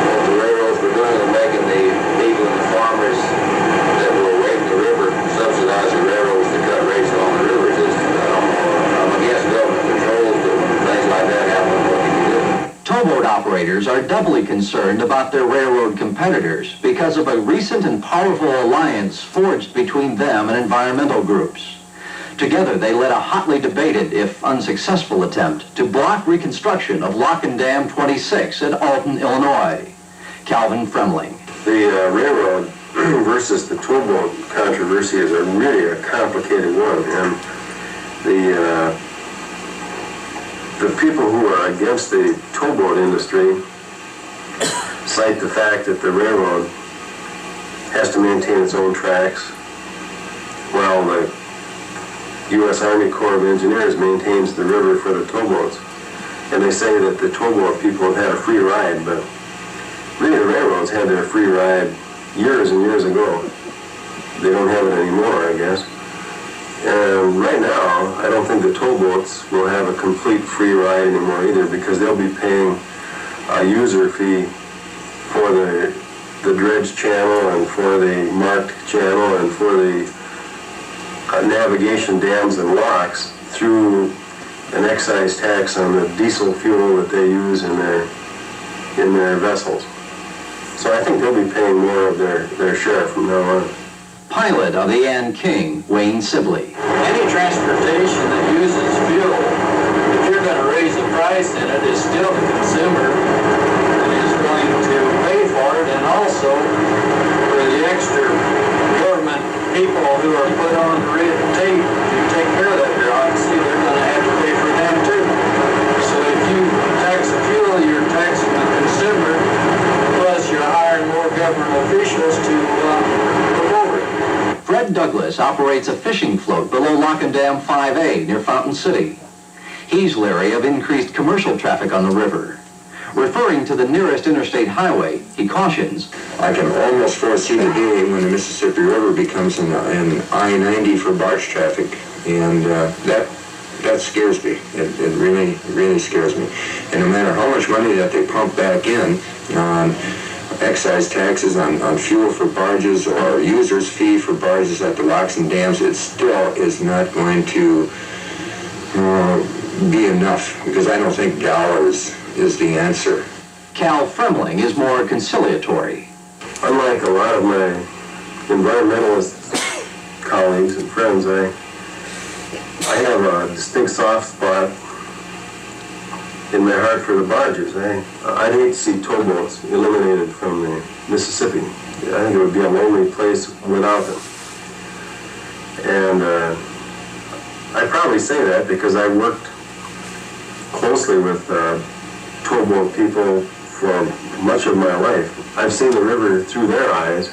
What the railroads were doing was making the people and the farmers that were away from the river subsidize the railroads to cut rates along the rivers. I'm against government controls, but things like that happen, what can you do? Towboat operators are doubly concerned about their railroad competitors because of a recent and powerful alliance forged between them and environmental groups. Together, they led a hotly debated, if unsuccessful, attempt to block reconstruction of Lock and Dam 26 in Alton, Illinois. Calvin Fremling. The railroad versus the towboat controversy is really a complicated one, and the people who are against the towboat industry cite the fact that the railroad has to maintain its own tracks while the U.S. Army Corps of Engineers maintains the river for the towboats. And they say that the towboat people have had a free ride, but really the railroads had their free ride years and years ago. They don't have it anymore, I guess. And right now, I don't think the towboats will have a complete free ride anymore either, because they'll be paying a user fee for the dredge channel and for the marked channel and for the navigation dams and locks through an excise tax on the diesel fuel that they use in their vessels. So I think they'll be paying more of their share from now on. Pilot of the Ann King, Wayne Sibley. Any transportation that uses fuel, if you're going to raise the price in it, is still the consumer that is going to pay for it, and also for the extra government people who are put on the red tape to take care of that bureaucracy, they're going to have to pay for them too. So if you tax the fuel, you're taxing the consumer, plus you're hiring more government officials to look over it. Fred Douglas operates a fishing float below Lock and Dam 5A near Fountain City. He's leery of increased commercial traffic on the river. Referring to the nearest interstate highway, he cautions, I can almost foresee the day when the Mississippi River becomes an I-90 for barge traffic, and that scares me. It really scares me. And no matter how much money that they pump back in on excise taxes on fuel for barges or user's fee for barges at the locks and dams, it still is not going to be enough, because I don't think dollars is the answer. Cal Fremling is more conciliatory. Unlike a lot of my environmentalist colleagues and friends, I have a distinct soft spot in my heart for the barges. I'd hate to see towboats eliminated from the Mississippi. I think it would be a lonely place without them. And I probably say that because I worked closely with towboat people for much of my life. I've seen the river through their eyes,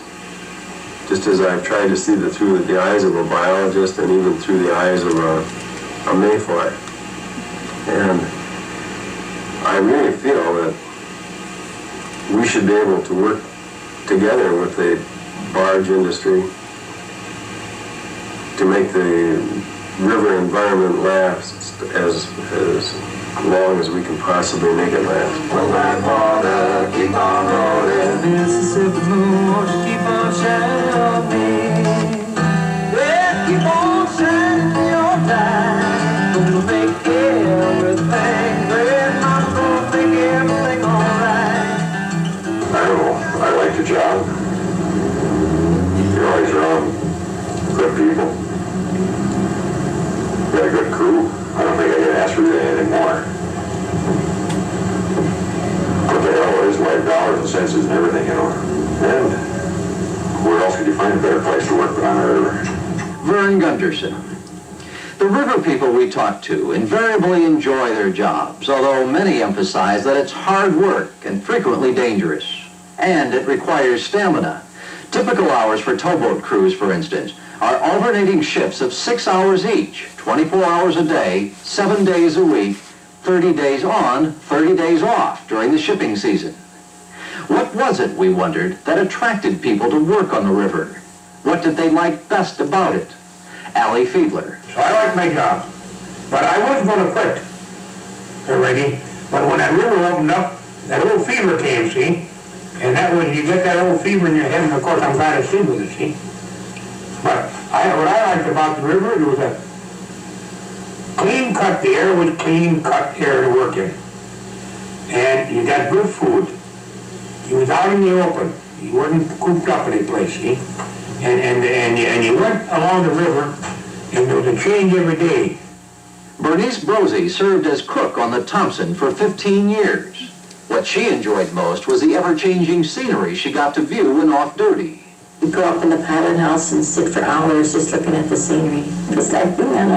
just as I've tried to see through the eyes of a biologist and even through the eyes of a mayfly. And I really feel that we should be able to work together with the barge industry to make the river environment last as long as we can possibly make it last. Well, that water keep on rolling, Mississippi moon, won't you keep on shining on me? Yeah, keep on shining your light, gonna make everything great, I'm gonna make everything alright. I don't know, I like the job. You're always around good people. You got a good crew. I don't think I can ask for anything more. What the hell is like dollars and cents and everything, you know? And where else could you find a better place to work than on a river? Vern Gunderson. The river people we talk to invariably enjoy their jobs, although many emphasize that it's hard work and frequently dangerous. And it requires stamina. Typical hours for towboat crews, for instance, are alternating shifts of 6 hours each, 24 hours a day, 7 days a week, 30 days on, 30 days off during the shipping season. What was it, we wondered, that attracted people to work on the river? What did they like best about it? Allie Fiedler. So I like my job, but I wasn't going to quit already. But when that river opened up, that old fever came, see? And that was, you get that old fever in your head, and of course I'm glad to see with it, see? But what I liked about the river, it was a clean cut, the air was clean cut air to work in. And you got good food. You was out in the open. You weren't cooped up any place, see? And you went along the river, and there was a change every day. Bernice Brosey served as cook on the Thompson for 15 years. What she enjoyed most was the ever-changing scenery she got to view when off-duty. You go up in the pilot house and sit for hours just looking at the scenery. It's like being on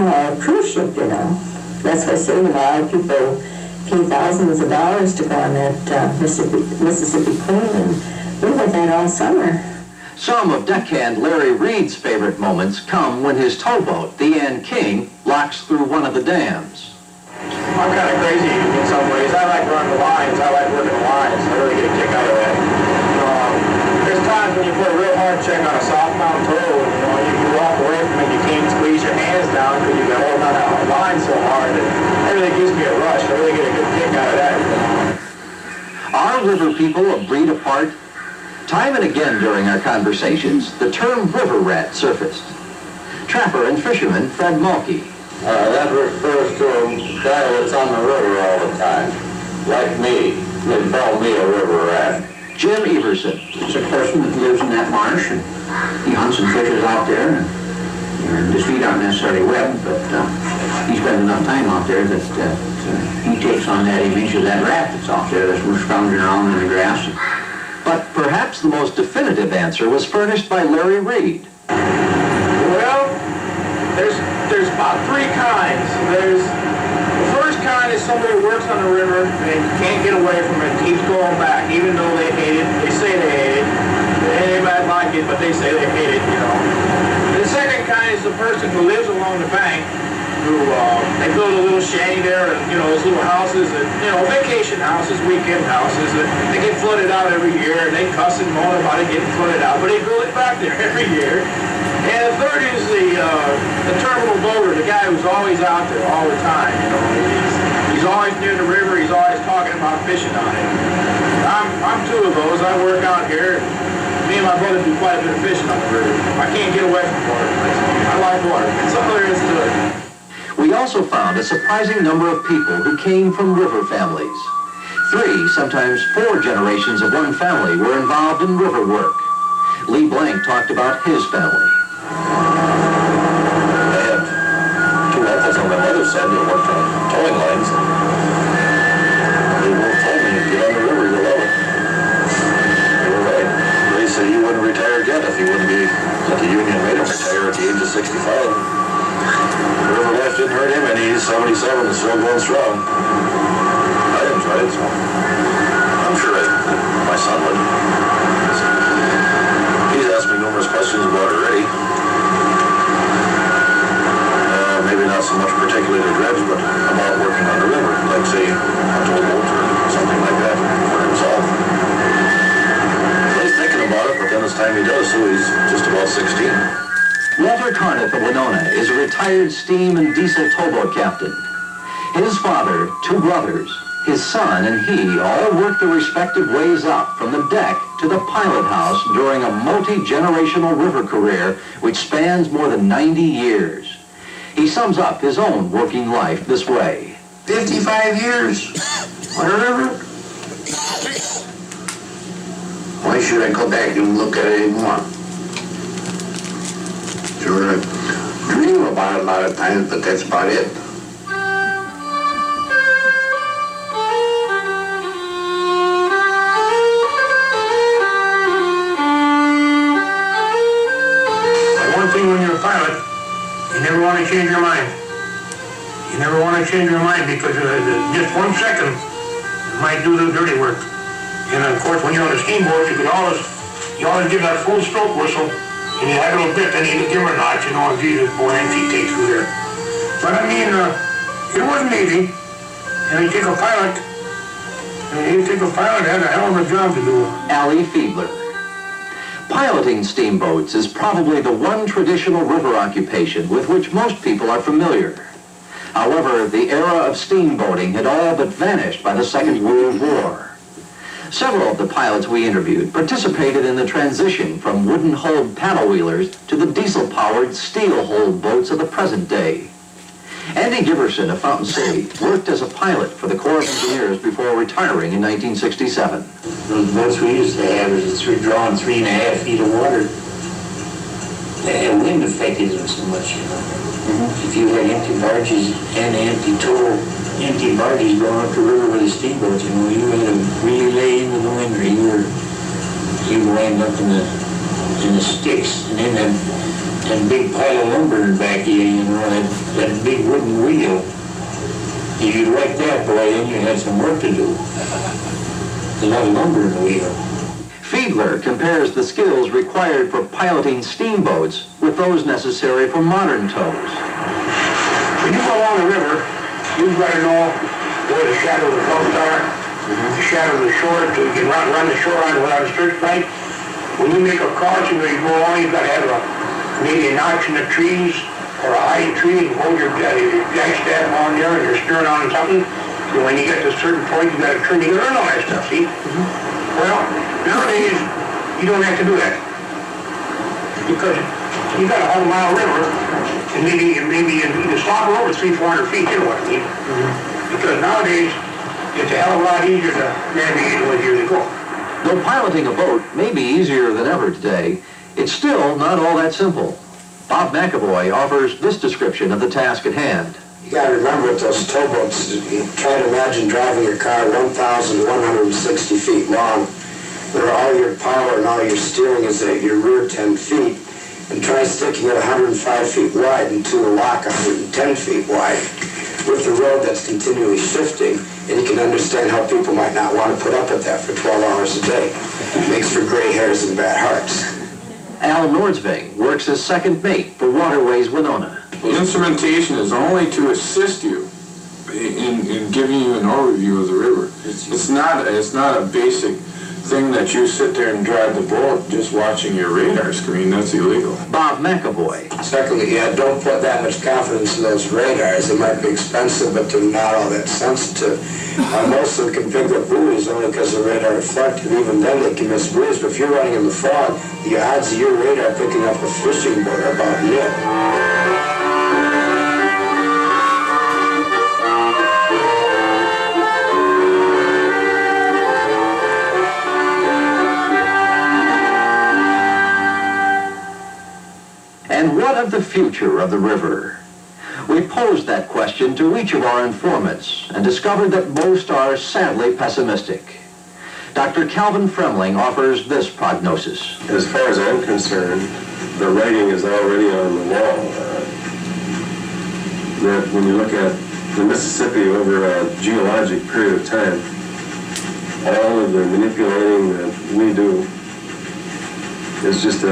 a cruise ship, you know. That's why I say a lot of people pay thousands of dollars to go on that Mississippi Queen, and we did that all summer. Some of deckhand Larry Reed's favorite moments come when his towboat, the Ann King, locks through one of the dams. I'm kind of crazy in some ways. I like running the lines. I like working the lines. I really get a kick out of that. You know, when you put a real hard check on a softbound tow, you know, you walk away from it, you can't squeeze your hands down because you've been holding on that line so hard. And that really gives me a rush. I really get a good kick out of that. Are river people a breed apart? Time and again during our conversations, the term river rat surfaced. Trapper and fisherman Fred Mulkey. That refers to a guy that's on the river all the time. Like me. They call me a river rat. Jim Everson. It's a person that lives in that marsh, and he hunts and fishes out there, and his feet aren't necessarily webbed, but he spends enough time out there that he takes on that image of that rat that's out there that's scrounging around in the grass. But perhaps the most definitive answer was furnished by Larry Reed. Well, there's about three kinds. The first kind is somebody who works on the river and can't get away from it, keeps going back, even though they hate it. They say they hate it. They might like it, but they say they hate it, you know. The second kind is the person who lives along the bank, who they build a little shanty there, and you know, those little houses, that, you know, vacation houses, weekend houses, that they get flooded out every year, and they cuss and moan about it getting flooded out, but they build it back there every year. And the third is the terminal boater, the guy who's always out there all the time, you know. He's always near the river, he's always talking about fishing on it. I'm two of those. I work out here. Me and my brother do quite a bit of fishing on the river. I can't get away from water. I like water. It's all there is to it. We also found a surprising number of people who came from river families. 3, sometimes 4 generations of one family were involved in river work. Lee Blank talked about his family. I had 2 uncles on my mother's side that worked on towing lines. They both told me, get on the river, you'll love it. They were right. They said he wouldn't retire yet if he wouldn't be, that the union made him retire at the age of 65. River life didn't hurt him, and he's 77 and still going strong. I enjoy it, so I'm sure my son would. He's asked me numerous questions about it already. Maybe not so much particularly to dredge, but about working on the river, like say a towboat or something like that for himself. So he's thinking about it, but then it's time he does, so he's just about 16. Walter Carniff of Winona is a retired steam and diesel towboat captain. His father, 2 brothers, his son, and he all worked their respective ways up from the deck to the pilot house during a multi-generational river career which spans more than 90 years. He sums up his own working life this way. 55 years on a river. Why should I go back and look at it anymore? Sure, I dream about it a lot of times, but that's about it. One thing when you're a pilot, you never want to change your mind. You never want to change your mind because just 1 second might do the dirty work. And of course, when you're on a steamboat, you always give that full stroke whistle, and you have a little bit, then you give her a notch, you know, and Jesus, boy, and she takes through there. But I mean, it wasn't easy. And you take a pilot had a hell of a job to do. Allie Fiedler. Piloting steamboats is probably the one traditional river occupation with which most people are familiar. However, the era of steamboating had all but vanished by the Second World War. Several of the pilots we interviewed participated in the transition from wooden-hulled paddle wheelers to the diesel-powered steel-hulled boats of the present day. Andy Giverson of Fountain City worked as a pilot for the Corps of Engineers before retiring in 1967. Those boats we used to have is drawing 3.5 feet of water. The wind affected them so much, you know. If you had empty barges and empty barges going up the river with a steamboat, you know, you had to really lay into the wind, or you would end up in the sticks, and then that big pile of lumber in the back of you know, that big wooden wheel. If you'd wreck that, boy, then you had some work to do. A lot of lumber in the wheel. Fiedler compares the skills required for piloting steamboats with those necessary for modern tows. When you go along the river, you've got to know where the shadow of the coast are, the shadow of the shore, so you can run the shore on without a search light. when you make a crossing where you go on, you've got to have maybe a notch in the trees or a high tree and hold your jack staff on there and you're steering on something. And when you get to a certain point, you got to turn, you got to learn all that stuff, see? Well, nowadays, you don't have to do that. Because you got a 100-mile river, and maybe you need to stop over 300-400 feet, you know what I mean? Because nowadays, it's a hell of a lot easier to navigate with years ago. Though piloting a boat may be easier than ever today, it's still not all that simple. Bob McAvoy offers this description of the task at hand. You gotta remember with those towboats, you try to imagine driving your car 1,160 feet long, where all your power and all your steering is at your rear 10 feet, and try sticking it 105 feet wide into a lock 110 feet wide with the road that's continually shifting, and you can understand how people might not want to put up with that for 12 hours a day. It makes for gray hairs and bad hearts. Al Nordsving works as second mate for Waterways Winona. The instrumentation is only to assist you in giving you an overview of the river. It's not a basic thing that you sit there and drive the boat just watching your radar screen. That's illegal. Bob McAvoy. Secondly, don't put that much confidence in those radars. They might be expensive, but they're not all that sensitive. Most of them can pick up buoys only because the radar reflective. Even then, they can miss buoys. But if you're running in the fog, the odds of your radar picking up a fishing boat are about nil. And what of the future of the river? We posed that question to each of our informants and discovered that most are sadly pessimistic. Dr. Calvin Fremling offers this prognosis. As far as I'm concerned, the writing is already on the wall. That when you look at the Mississippi over a geologic period of time, all of the manipulating that we do is just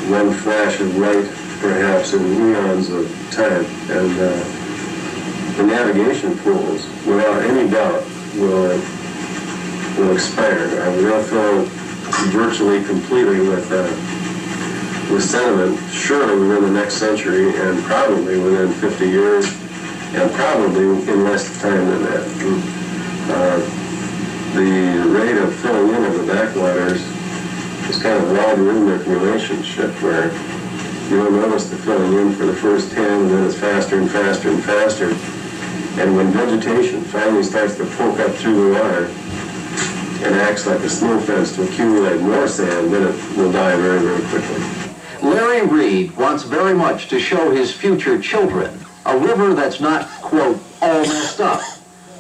one flash of light, perhaps, in eons of time. And the navigation pools, without any doubt, will expire. They'll fill virtually completely with sediment, surely within the next century, and probably within 50 years, and probably in less time than that. The rate of filling in of the backwaters is kind of a logarithmic relationship where you'll notice the filling in for the first 10, and then it's faster and faster and faster. And when vegetation finally starts to poke up through the water and acts like a snow fence to accumulate more sand, then it will die very, very quickly. Larry Reed wants very much to show his future children a river that's not, quote, all messed up,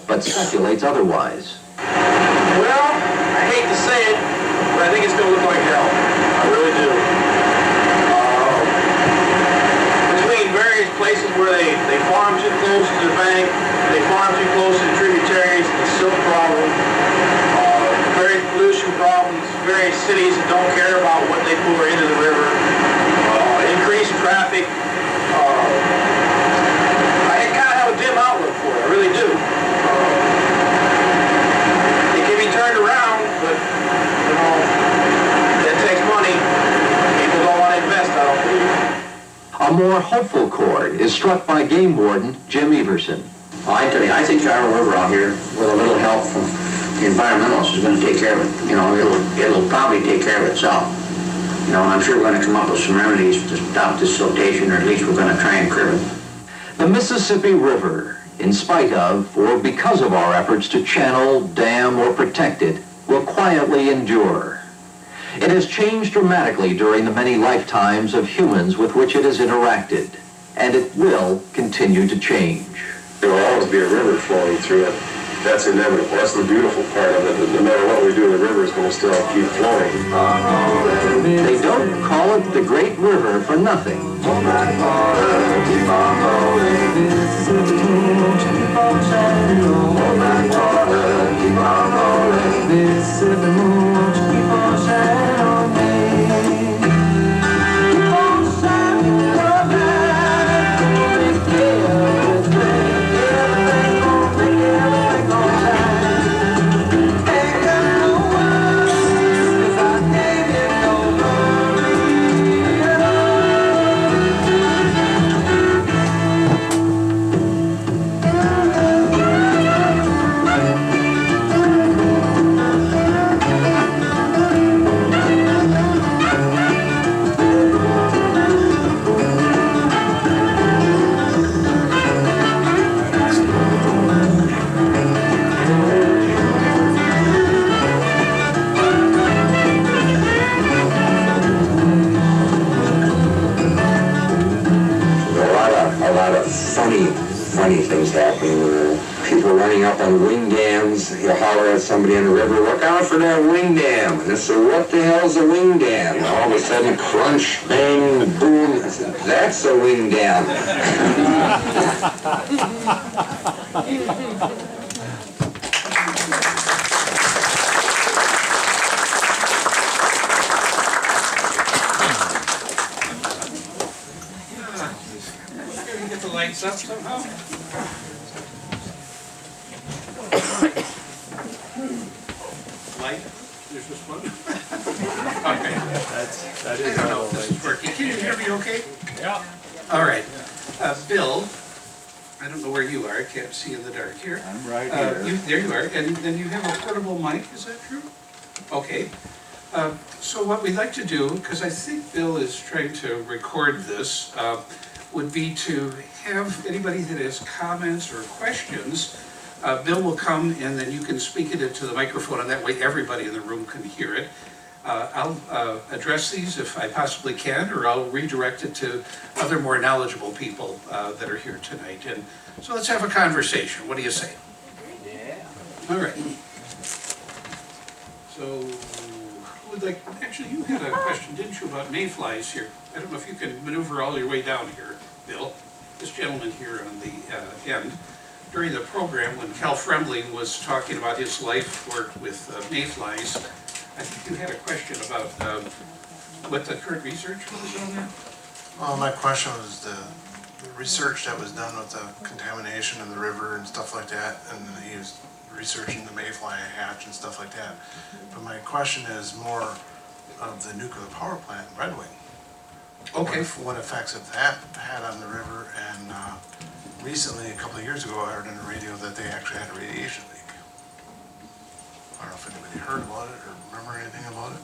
but speculates otherwise. Well, I hate to say it, but I think it's going to look like hell. I really do. Between various places where they farm too close to the bank, they farm too close to the tributaries, the silt problem, various pollution problems, various cities that don't care about what they pour into the river, increased traffic. I kind of have a dim outlook for it, I really do. It can be turned around, but, you know, it takes money. People don't want to invest, I don't believe. A more hopeful chord is struck by Game Warden Jim Everson. Well, I tell you, I think our river out here, with a little help from the environmentalists, is going to take care of it. You know, it'll probably take care of itself. You know, and I'm sure we're going to come up with some remedies to stop this siltation, or at least we're going to try and curb it. The Mississippi River, in spite of or because of our efforts to channel, dam, or protect it, will quietly endure. It has changed dramatically during the many lifetimes of humans with which it has interacted, and it will continue to change. There will always be a river flowing through it. That's inevitable. That's the beautiful part of it. No matter what we do, the river is going to still keep flowing. They don't call it the Great River for nothing. funny things happening where people running up on wing dams. You holler at somebody in the river, look out for that wing dam. And they say, what the hell's a wing dam? And all of a sudden, crunch, bang, boom. I said, that's a wing dam. Get the lights up somehow. Light? There's this one? Okay. That I is don't know if this is working. Can you hear me okay? Yeah. All right. Bill, I don't know where you are. I can't see in the dark here. I'm right here. There you are. And then you have a portable mic, is that true? Okay. So what we'd like to do, because I think Bill is trying to record this, would be to have anybody that has comments or questions, Bill will come and then you can speak it into the microphone, and that way everybody in the room can hear it. I'll address these if I possibly can, or I'll redirect it to other more knowledgeable people that are here tonight. And so let's have a conversation. What do you say? Yeah. All right. So, who would like, actually you had a question, didn't you, about mayflies here? I don't know if you can maneuver all your way down here, Bill. This gentleman here on the end. During the program, when Cal Fremling was talking about his life work with mayflies, I think you had a question about what the current research was on that? Well, my question was the research that was done with the contamination in the river and stuff like that, and he was researching the mayfly hatch and stuff like that. But my question is more of the nuclear power plant in Red Wing. Okay. What effects have that had on the river? And recently, a couple of years ago, I heard on the radio that they actually had a radiation leak. I don't know if anybody heard about it or remember anything about it.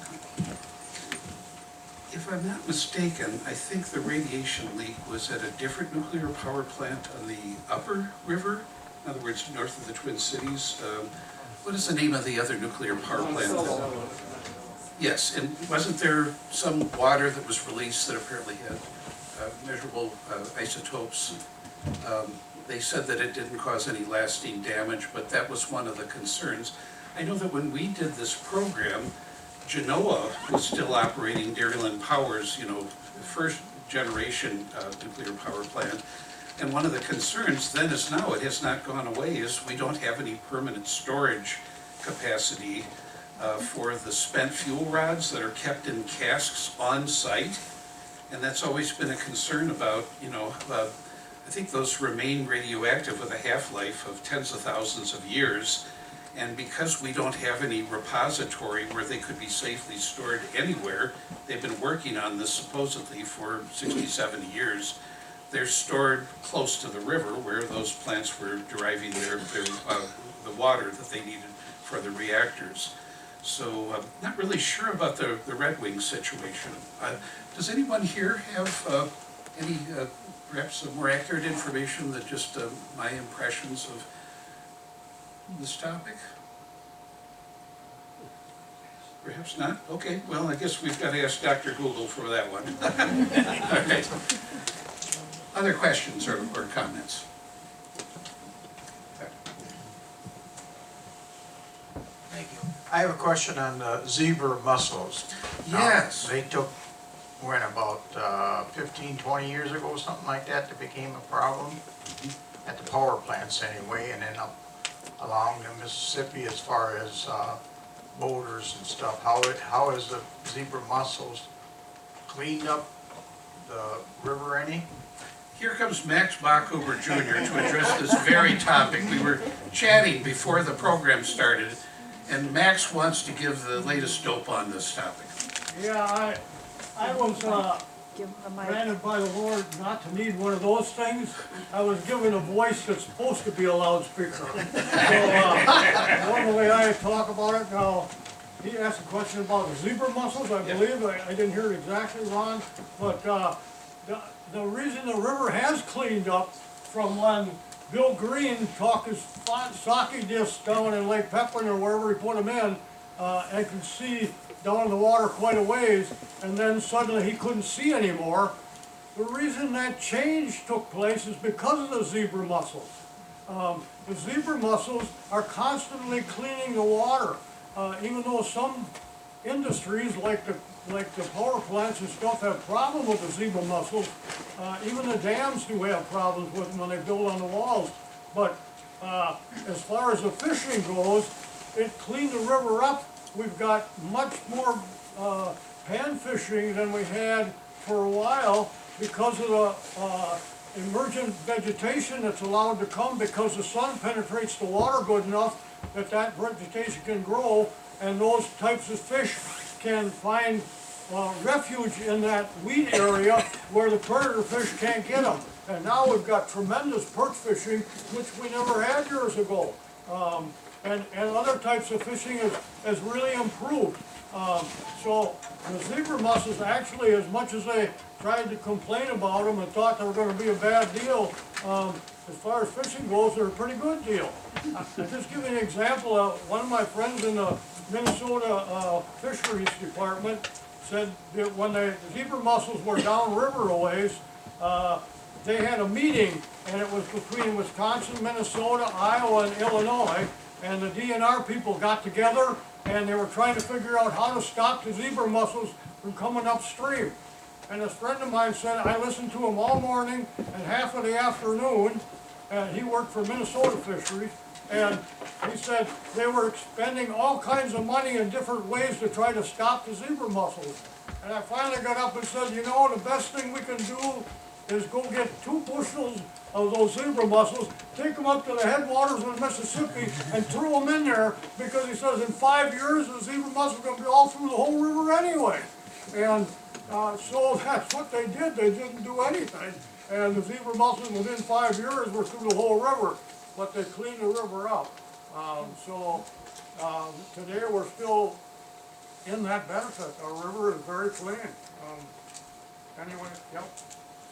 If I'm not mistaken, I think the radiation leak was at a different nuclear power plant on the upper river. In other words, north of the Twin Cities. What is the name of the other nuclear power plant? Yes, and wasn't there some water that was released that apparently had measurable isotopes? They said that it didn't cause any lasting damage, but that was one of the concerns. I know that when we did this program, Genoa was still operating Dairyland Power's, first generation nuclear power plant. And one of the concerns then as now, it has not gone away, is we don't have any permanent storage capacity for the spent fuel rods that are kept in casks on site. And that's always been a concern about, I think those remain radioactive with a half-life of tens of thousands of years. And because we don't have any repository where they could be safely stored anywhere, they've been working on this supposedly for 60, 70 years. They're stored close to the river where those plants were deriving the water that they needed for the reactors. So I'm not really sure about the Red Wing situation. Does anyone here have any perhaps more accurate information than just my impressions of this topic? Perhaps not? Okay, well, I guess we've got to ask Dr. Google for that one. All right. Other questions or comments? Thank you. I have a question on zebra mussels. Yes. They took, when, about 15, 20 years ago, something like that, that became a problem at the power plants anyway, and then up along the Mississippi as far as boulders and stuff. How is the zebra mussels cleaned up the river any? Here comes Max Bachhuber Jr. to address this very topic. We were chatting before the program started, and Max wants to give the latest dope on this topic. Yeah, I was granted by the Lord not to need one of those things. I was given a voice that's supposed to be a loudspeaker. So, one the way I talk about it now, he asked a question about the zebra mussels, I believe. I didn't hear it exactly, Ron, but the reason the river has cleaned up from when Bill Green took his sake discs down in Lake Pepin or wherever he put them in, and could see down in the water quite a ways, and then suddenly he couldn't see anymore. the reason that change took place is because of the zebra mussels. The zebra mussels are constantly cleaning the water, even though some industries like the power plants and stuff have problem with the zebra mussels. Even the dams do have problems with them when they build on the walls. But as far as the fishing goes, it cleaned the river up. We've got much more pan fishing than we had for a while because of the emergent vegetation that's allowed to come because the sun penetrates the water good enough that that vegetation can grow, and those types of fish can find refuge in that weed area where the predator fish can't get them. And now we've got tremendous perch fishing, which we never had years ago. And other types of fishing has really improved. So the zebra mussels actually, as much as they tried to complain about them and thought they were going to be a bad deal, as far as fishing goes, they're a pretty good deal. I'll just give you an example. One of my friends in the Minnesota Fisheries Department said that when the zebra mussels were downriver a ways, they had a meeting, and it was between Wisconsin, Minnesota, Iowa, and Illinois, and the DNR people got together, and they were trying to figure out how to stop the zebra mussels from coming upstream. And this friend of mine said, I listened to him all morning and half of the afternoon, and he worked for Minnesota Fisheries, and he said they were spending all kinds of money in different ways to try to stop the zebra mussels. And I finally got up and said, you know, the best thing we can do is go get 2 bushels of those zebra mussels, take them up to the headwaters of the Mississippi and throw them in there, because he says in 5 years the zebra mussels are going to be all through the whole river anyway. And so that's what they did. They didn't do anything. And the zebra mussels within 5 years were through the whole river, but they cleaned the river up. Today we're still in that benefit. Our river is very clean. Anyway, yep.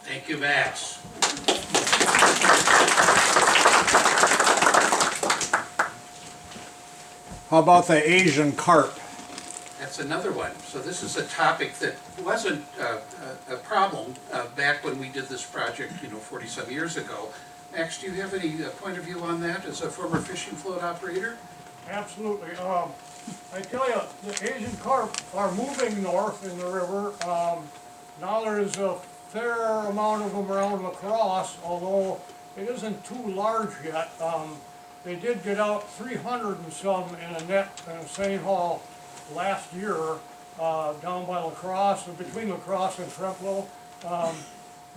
Thank you, Max. How about the Asian carp? That's another one. So this is a topic that wasn't a problem back when we did this project, 40-some years ago. Max, do you have any point of view on that as a former fishing float operator? Absolutely. I tell you, the Asian carp are moving north in the river. Now there's a fair amount of them around La Crosse, although it isn't too large yet. They did get out 300 and some in a net in a seine hall last year down by La Crosse, or between La Crosse and Trempealeau.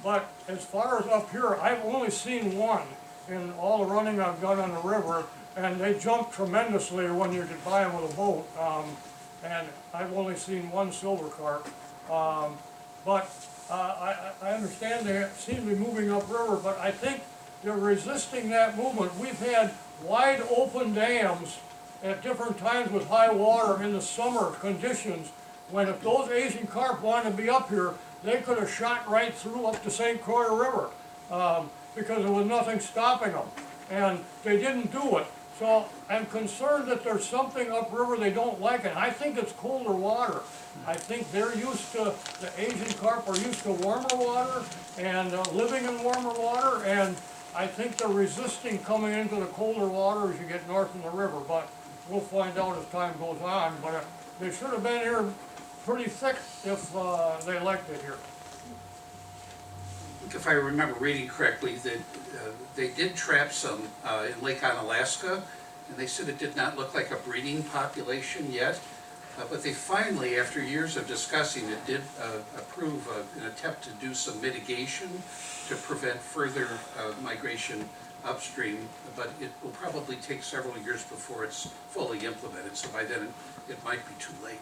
But as far as up here, I've only seen one in all the running I've done on the river, and they jump tremendously when you get by them with a boat. And I've only seen one silver carp. But I understand they seem to be moving upriver, but I think they're resisting that movement. We've had wide open dams at different times with high water in the summer conditions, when if those Asian carp wanted to be up here, they could have shot right through up the St. Croix River because there was nothing stopping them. And they didn't do it. So I'm concerned that there's something upriver they don't like, and I think it's colder water. I think they're used to, the Asian carp are used to warmer water and living in warmer water, and I think they're resisting coming into the colder water as you get north in the river, but we'll find out as time goes on. But they should have been here pretty thick if they liked it here. I think if I remember reading correctly, that they did trap some in Lake Onalaska, and they said it did not look like a breeding population yet. But they finally, after years of discussing it, did approve an attempt to do some mitigation to prevent further migration upstream, but it will probably take several years before it's fully implemented, so by then it might be too late.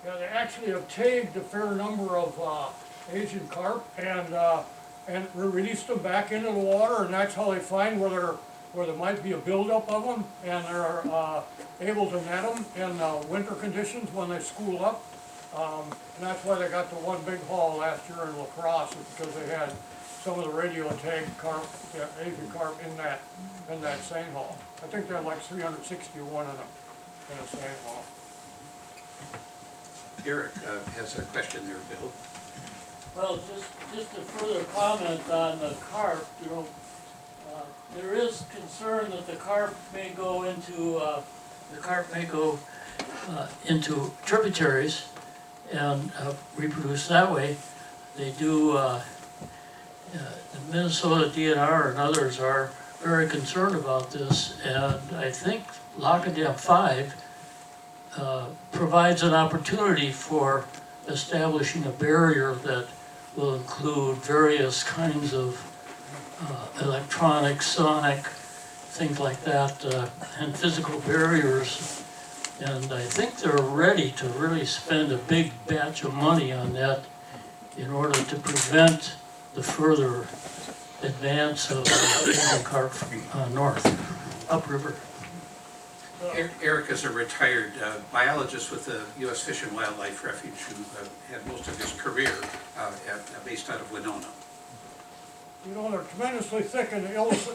Yeah, they actually have tagged a fair number of Asian carp and released them back into the water, and that's how they find where there might be a buildup of them, and they're able to net them in winter conditions when they school up. And that's why they got the one big haul last year in La Crosse, because they had some of the radio tagged carp, Asian carp in that seine hall. I think they had like 361 of them in a seine hall. Eric has a question there, Bill. Well, just a further comment on the carp, you know, there is concern that the carp may go into tributaries and reproduce that way. They do, the Minnesota DNR and others are very concerned about this, and I think Lockadam 5 provides an opportunity for establishing a barrier that will include various kinds of electronic, sonic, things like that, and physical barriers. And I think they're ready to really spend a big batch of money on that in order to prevent the further advance of Asian carp north, upriver. Eric is a retired biologist with the U.S. Fish and Wildlife Refuge who had most of his career based out of Winona. You know, they're tremendously thick in the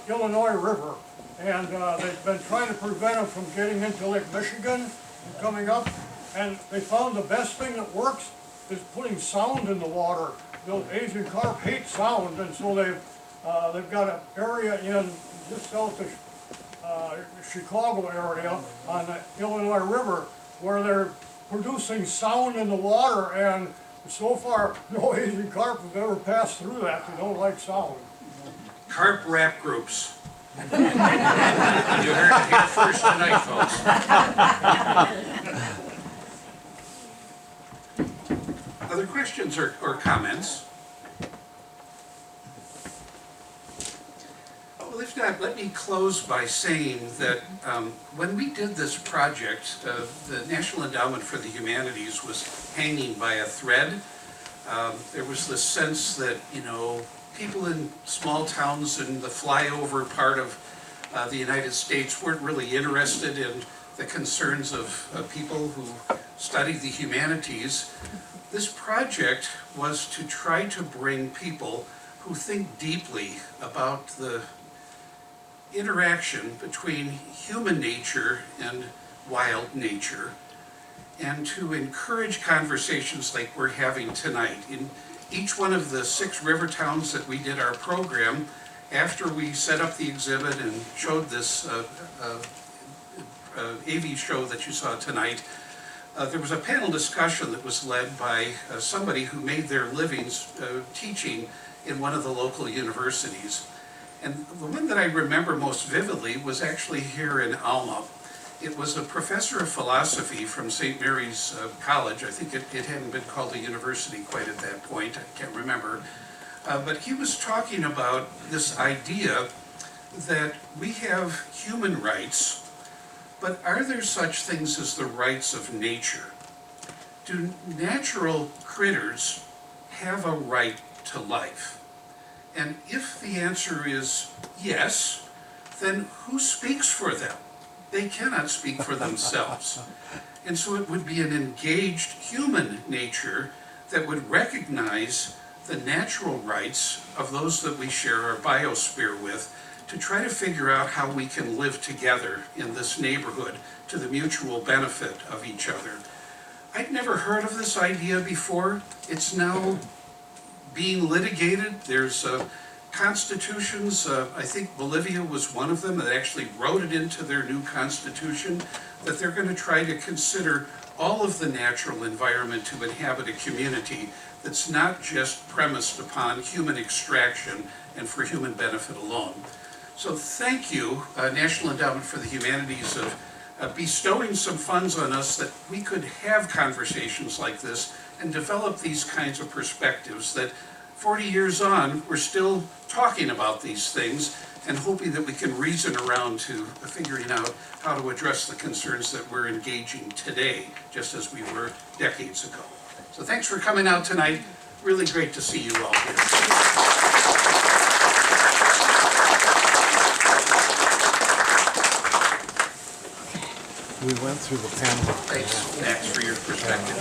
Illinois River, and they've been trying to prevent them from getting into Lake Michigan and coming up, and they found the best thing that works is putting sound in the water. Those Asian carp hate sound, and so they've got an area in just south of Chicago area on the Illinois River where they're producing sound in the water, and so far no Asian carp have ever passed through that. They don't like sound. Carp rap groups. You heard it here first tonight, folks. Other questions or comments? Well, if not, let me close by saying that when we did this project, the National Endowment for the Humanities was hanging by a thread. There was this sense that, you know, people in small towns in the flyover part of the United States weren't really interested in the concerns of people who study the humanities. This project was to try to bring people who think deeply about the interaction between human nature and wild nature, and to encourage conversations like we're having tonight. In each one of the 6 river towns that we did our program, after we set up the exhibit and showed this AV show that you saw tonight, there was a panel discussion that was led by somebody who made their livings teaching in one of the local universities. And the one that I remember most vividly was actually here in Alma. It was a professor of philosophy from St. Mary's College. I think it hadn't been called a university quite at that point. I can't remember. But he was talking about this idea that we have human rights, but are there such things as the rights of nature? Do natural critters have a right to life? And if the answer is yes, then who speaks for them? They cannot speak for themselves. And so it would be an engaged human nature that would recognize the natural rights of those that we share our biosphere with, to try to figure out how we can live together in this neighborhood to the mutual benefit of each other. I'd never heard of this idea before. It's now being litigated. There's constitutions, I think Bolivia was one of them that actually wrote it into their new constitution, that they're going to try to consider all of the natural environment to inhabit a community that's not just premised upon human extraction and for human benefit alone. So thank you, National Endowment for the Humanities, of bestowing some funds on us that we could have conversations like this and develop these kinds of perspectives that 40 years on, we're still talking about these things and hoping that we can reason around to figuring out how to address the concerns that we're engaging today, just as we were decades ago. So thanks for coming out tonight. Really great to see you all here. We went through the panel. Thanks, Max, for your perspective.